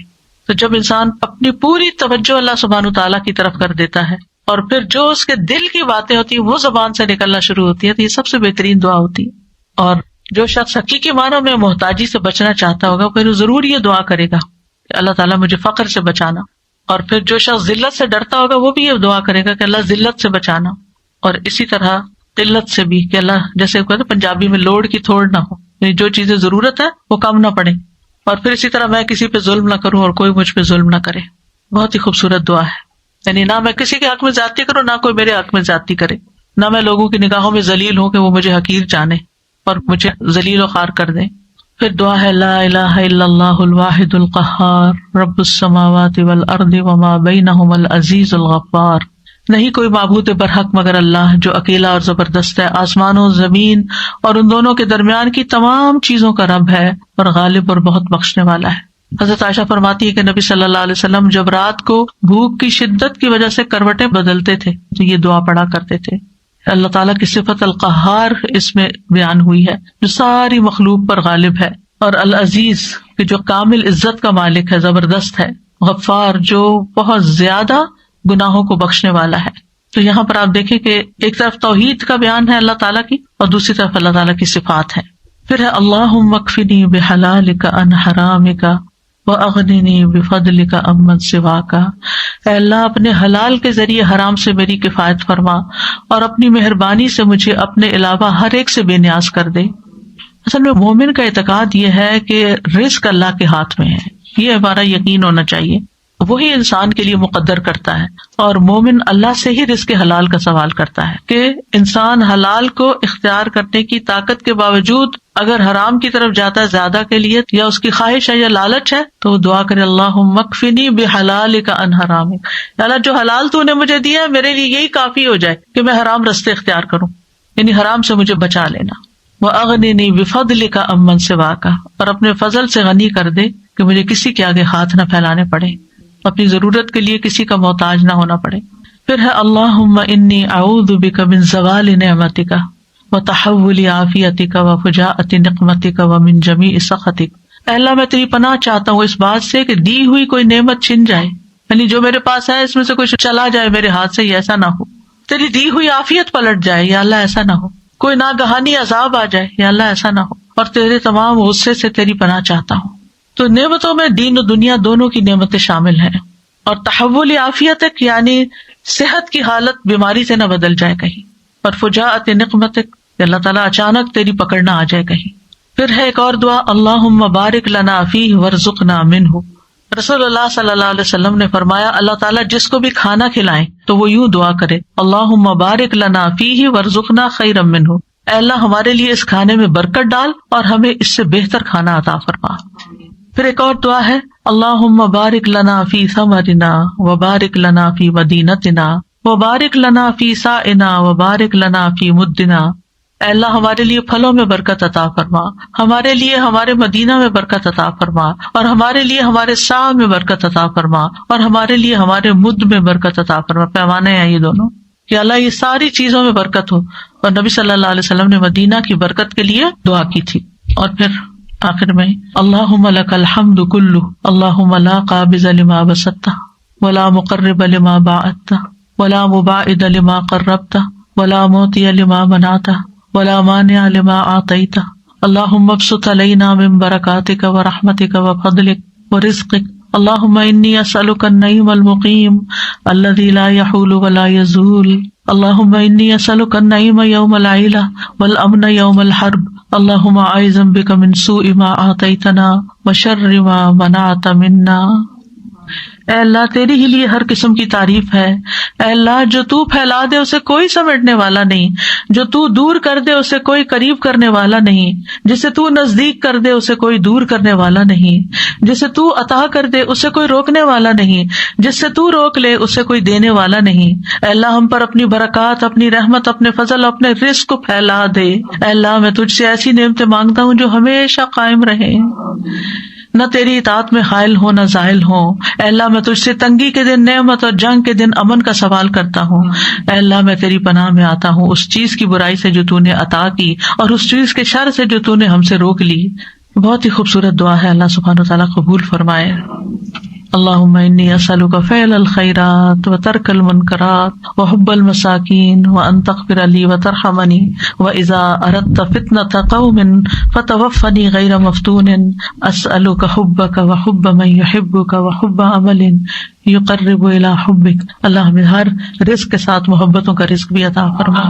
تو جب انسان اپنی پوری توجہ اللہ سبحانہ تعالیٰ کی طرف کر دیتا ہے اور پھر جو اس کے دل کی باتیں ہوتی ہیں وہ زبان سے نکلنا شروع ہوتی ہے، تو یہ سب سے بہترین دعا ہوتی ہے۔ اور جو شخص حقیقی معنوں میں محتاجی سے بچنا چاہتا ہوگا پھر وہ ضرور یہ دعا کرے گا کہ اللہ تعالیٰ مجھے فقر سے بچانا، اور پھر جو شخص ذلت سے ڈرتا ہوگا وہ بھی یہ دعا کرے گا کہ اللہ ذلت سے بچانا، اور اسی طرح قلت سے بھی کہ اللہ، جیسے کہتے ہیں پنجابی میں لوڑ کی تھوڑ نہ ہو، یعنی جو چیزیں ضرورت ہے وہ کم نہ پڑے، اور پھر اسی طرح میں کسی پہ ظلم نہ کروں اور کوئی مجھ پہ ظلم نہ کرے۔ بہت ہی خوبصورت دعا ہے، یعنی نہ میں کسی کے حق میں زیادتی کروں، نہ کوئی میرے حق میں زیادتی کرے، نہ میں لوگوں کی نگاہوں میں ذلیل ہوں کہ وہ مجھے حقیر جانے اور مجھے ذلیل و خوار کر دیں۔ پھر دعا ہے لا الہ الا اللہ الواحد القہار رب السماوات والارض وما بینہما العزیز الغفار۔ نہیں کوئی معبود برحق مگر اللہ جو اکیلا اور زبردست ہے، آسمانوں زمین اور ان دونوں کے درمیان کی تمام چیزوں کا رب ہے، اور غالب اور بہت بخشنے والا ہے۔ حضرت عائشہ فرماتی ہے کہ نبی صلی اللہ علیہ وسلم جب رات کو بھوک کی شدت کی وجہ سے کروٹیں بدلتے تھے تو یہ دعا پڑھا کرتے تھے۔ اللہ تعالیٰ کی صفت القہار اس میں بیان ہوئی ہے جو ساری مخلوق پر غالب ہے، اور العزیز کہ جو کامل عزت کا مالک ہے، زبردست ہے، غفار جو بہت زیادہ گناہوں کو بخشنے والا ہے۔ تو یہاں پر آپ دیکھیں کہ ایک طرف توحید کا بیان ہے اللہ تعالیٰ کی، اور دوسری طرف اللہ تعالیٰ کی صفات ہیں۔ پھر ہے اللہم اکفنی بحلالک عن حرامک وَأَغْنِنِي بِفَضْلِكَ عَمَّن سِوَاكَ، اے اللہ اپنے حلال کے ذریعے حرام سے میری کفایت فرما اور اپنی مہربانی سے مجھے اپنے علاوہ ہر ایک سے بے نیاز کر دے۔ اصل میں مومن کا اعتقاد یہ ہے کہ رزق اللہ کے ہاتھ میں ہے، یہ ہمارا یقین ہونا چاہیے، وہی انسان کے لیے مقدر کرتا ہے، اور مومن اللہ سے ہی رزق حلال کا سوال کرتا ہے کہ انسان حلال کو اختیار کرنے کی طاقت کے باوجود اگر حرام کی طرف جاتا ہے زیادہ کے لیے، یا اس کی خواہش ہے یا لالچ ہے، تو وہ دعا کرے اللہم اکفنی بحلالک عن حرامک، یا اللہ جو حلال تو نے مجھے دیا ہے میرے لیے یہی کافی ہو جائے کہ میں حرام راستے اختیار کروں، یعنی حرام سے مجھے بچا لینا۔ وَأَغْنِنِي بِفَضْلِكَ عَمَّن سِوَاكَ، اور اپنے فضل سے غنی کر دے کہ مجھے کسی کے آگے ہاتھ نہ پھیلانے پڑے، اپنی ضرورت کے لیے کسی کا محتاج نہ ہونا پڑے۔ پھر ہے اللہم انی اعوذ بک من زوال نعمتک وتحول عافیتک وفجاءۃ نقمتک ومن جمیع سخطک، اے اللہ میں تیری پناہ چاہتا ہوں اس بات سے کہ دی ہوئی کوئی نعمت چھن جائے، یعنی جو میرے پاس ہے اس میں سے کچھ چلا جائے میرے ہاتھ سے، ایسا نہ ہو۔ تیری دی ہوئی عافیت پلٹ جائے، یا اللہ ایسا نہ ہو۔ کوئی ناگہانی عذاب آ جائے، یا اللہ ایسا نہ ہو۔ اور تیرے تمام غصے سے تیری پناہ چاہتا ہوں۔ تو نعمتوں میں دین و دنیا دونوں کی نعمتیں شامل ہیں، اور تحول عافیتک یعنی صحت کی حالت بیماری سے نہ بدل جائے کہیں، اور فجاءۃ نقمتک اللہ تعالیٰ اچانک تیری پکڑنا آ جائے کہیں۔ پھر ہے ایک اور دعا اللہم بارک لنا فیہ وارزقنا منہ، رسول اللہ صلی اللہ علیہ وسلم نے فرمایا اللہ تعالیٰ جس کو بھی کھانا کھلائے تو وہ یوں دعا کرے اللہم بارک لنا فیہ وارزقنا خیرا منہ، اے اللہ ہمارے لیے اس کھانے میں برکت ڈال اور ہمیں اس سے بہتر کھانا عطا فرما۔ پھر ایک اور دعا ہے اللہم بارک لنا فی ثمرنا وبارک لنا فی مدینتنا وبارک لنا فی سائنا وبارک لنا فی مدنا، اے اللہ ہمارے لیے پھلوں میں برکت عطا فرما، ہمارے لیے ہمارے مدینہ میں برکت عطا فرما، اور ہمارے لیے ہمارے سا میں برکت عطا فرما، اور ہمارے لیے ہمارے مد میں برکت عطا فرما۔ پیمانے ہیں یہ دونوں کہ اللہ یہ ساری چیزوں میں برکت ہو، اور نبی صلی اللہ علیہ وسلم نے مدینہ کی برکت کے لیے دعا کی تھی۔ اور پھر آخر میں اللہم لک الحمد کلہ اللہم لا قابض لما بسطت ولا مقرب لما باعدت ولا مباعد لما قربت ولا معطی لما منعت ولا مانع لما اعطیت، اللہم ابسط علینا من برکاتک ورحمتک وفضلک ورزقک، اللہم انی اسألک النعیم المقیم الذی لا یحول ولا یزول، اللہم انی اسألک النعیم یوم العیلہ والامن یوم الحرب، اللہم اعوذ بک من سوء ما اعطیتنا وشر ما منعت منا۔ اے اللہ تیری ہی لیے ہر قسم کی تعریف ہے، اے اللہ جو تو پھیلا دے اسے کوئی سمیٹنے والا نہیں، جو تو دور کر دے اسے کوئی قریب کرنے والا نہیں، جسے تو نزدیک کر دے اسے کوئی دور کرنے والا نہیں، جسے تو عطا کر دے اسے کوئی روکنے والا نہیں، جس سے تو روک لے اسے کوئی دینے والا نہیں۔ اے اللہ ہم پر اپنی برکات، اپنی رحمت، اپنے فضل، اپنے رزق کو پھیلا دے۔ اے اللہ میں تجھ سے ایسی نعمتیں مانگتا ہوں جو ہمیشہ قائم رہیں، نہ تیری اطاعت میں حائل ہو نہ زائل ہو۔ اے اللہ میں تجھ سے تنگی کے دن نعمت اور جنگ کے دن امن کا سوال کرتا ہوں۔ اے اللہ میں تیری پناہ میں آتا ہوں اس چیز کی برائی سے جو تو نے عطا کی، اور اس چیز کے شر سے جو تو نے ہم سے روک لی۔ بہت ہی خوبصورت دعا ہے، اللہ سبحانہ وتعالیٰ قبول فرمائے۔ اللہم انی اسألک فعل الخیرات وترک المنکرات وحب المساکین وان تغفر لی وترحمنی واذا اردت فتنۃ قوم فتوفنی غیر مفتون، اسألک حبک وحب من یحبک وحب عمل یقرب الی حبک۔ اللہ ہمیں ہر رزق کے ساتھ محبتوں کا رزق بھی عطا فرما۔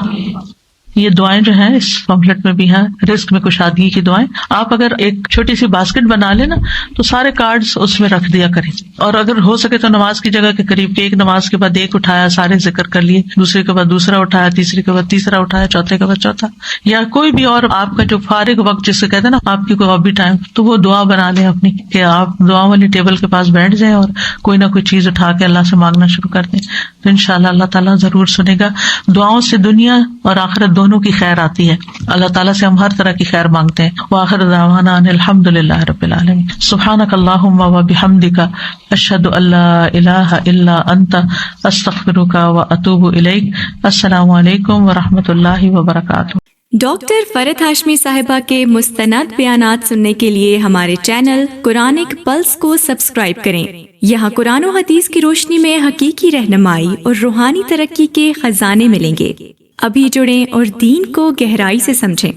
یہ دعائیں جو ہیں اس پمفلٹ میں بھی ہیں، رزق میں کشادگی کی دعائیں۔ آپ اگر ایک چھوٹی سی باسکٹ بنا لیں نا تو سارے کارڈز اس میں رکھ دیا کریں، اور اگر ہو سکے تو نماز کی جگہ کے قریب کہ ایک نماز کے بعد ایک اٹھایا، سارے ذکر کر لیے، دوسرے کے بعد دوسرا اٹھایا، تیسرے کے بعد تیسرا اٹھایا، چوتھے کے بعد چوتھا، یا کوئی بھی اور آپ کا جو فارغ وقت جسے کہتے ہیں نا آپ کی کوئی ہابی ٹائم، تو وہ دعا بنا لیں اپنی کہ آپ دعا والی ٹیبل کے پاس بیٹھ جائیں اور کوئی نہ کوئی چیز اٹھا کے اللہ سے مانگنا شروع کر دیں، تو انشاءاللہ اللہ تعالیٰ ضرور سنے گا۔ دعاؤں سے دنیا اور آخرت دونوں کی خیر آتی ہے، اللہ تعالیٰ سے ہم ہر طرح کی خیر مانگتے ہیں۔ وآخر دعوانا ان الحمد للہ رب العالمین۔ سبحانک اللہم وبحمدک اشہد ان لا الہ الا انت استغفرک واتوب الیک۔ السلام علیکم ورحمۃ اللہ وبرکاتہ۔ ڈاکٹر فرحت ہاشمی صاحبہ کے مستند بیانات سننے کے لیے ہمارے چینل قرآنک پلس کو سبسکرائب کریں۔ یہاں قرآن و حدیث کی روشنی میں حقیقی رہنمائی اور روحانی ترقی کے خزانے ملیں گے۔ ابھی جڑیں اور دین کو گہرائی سے سمجھیں۔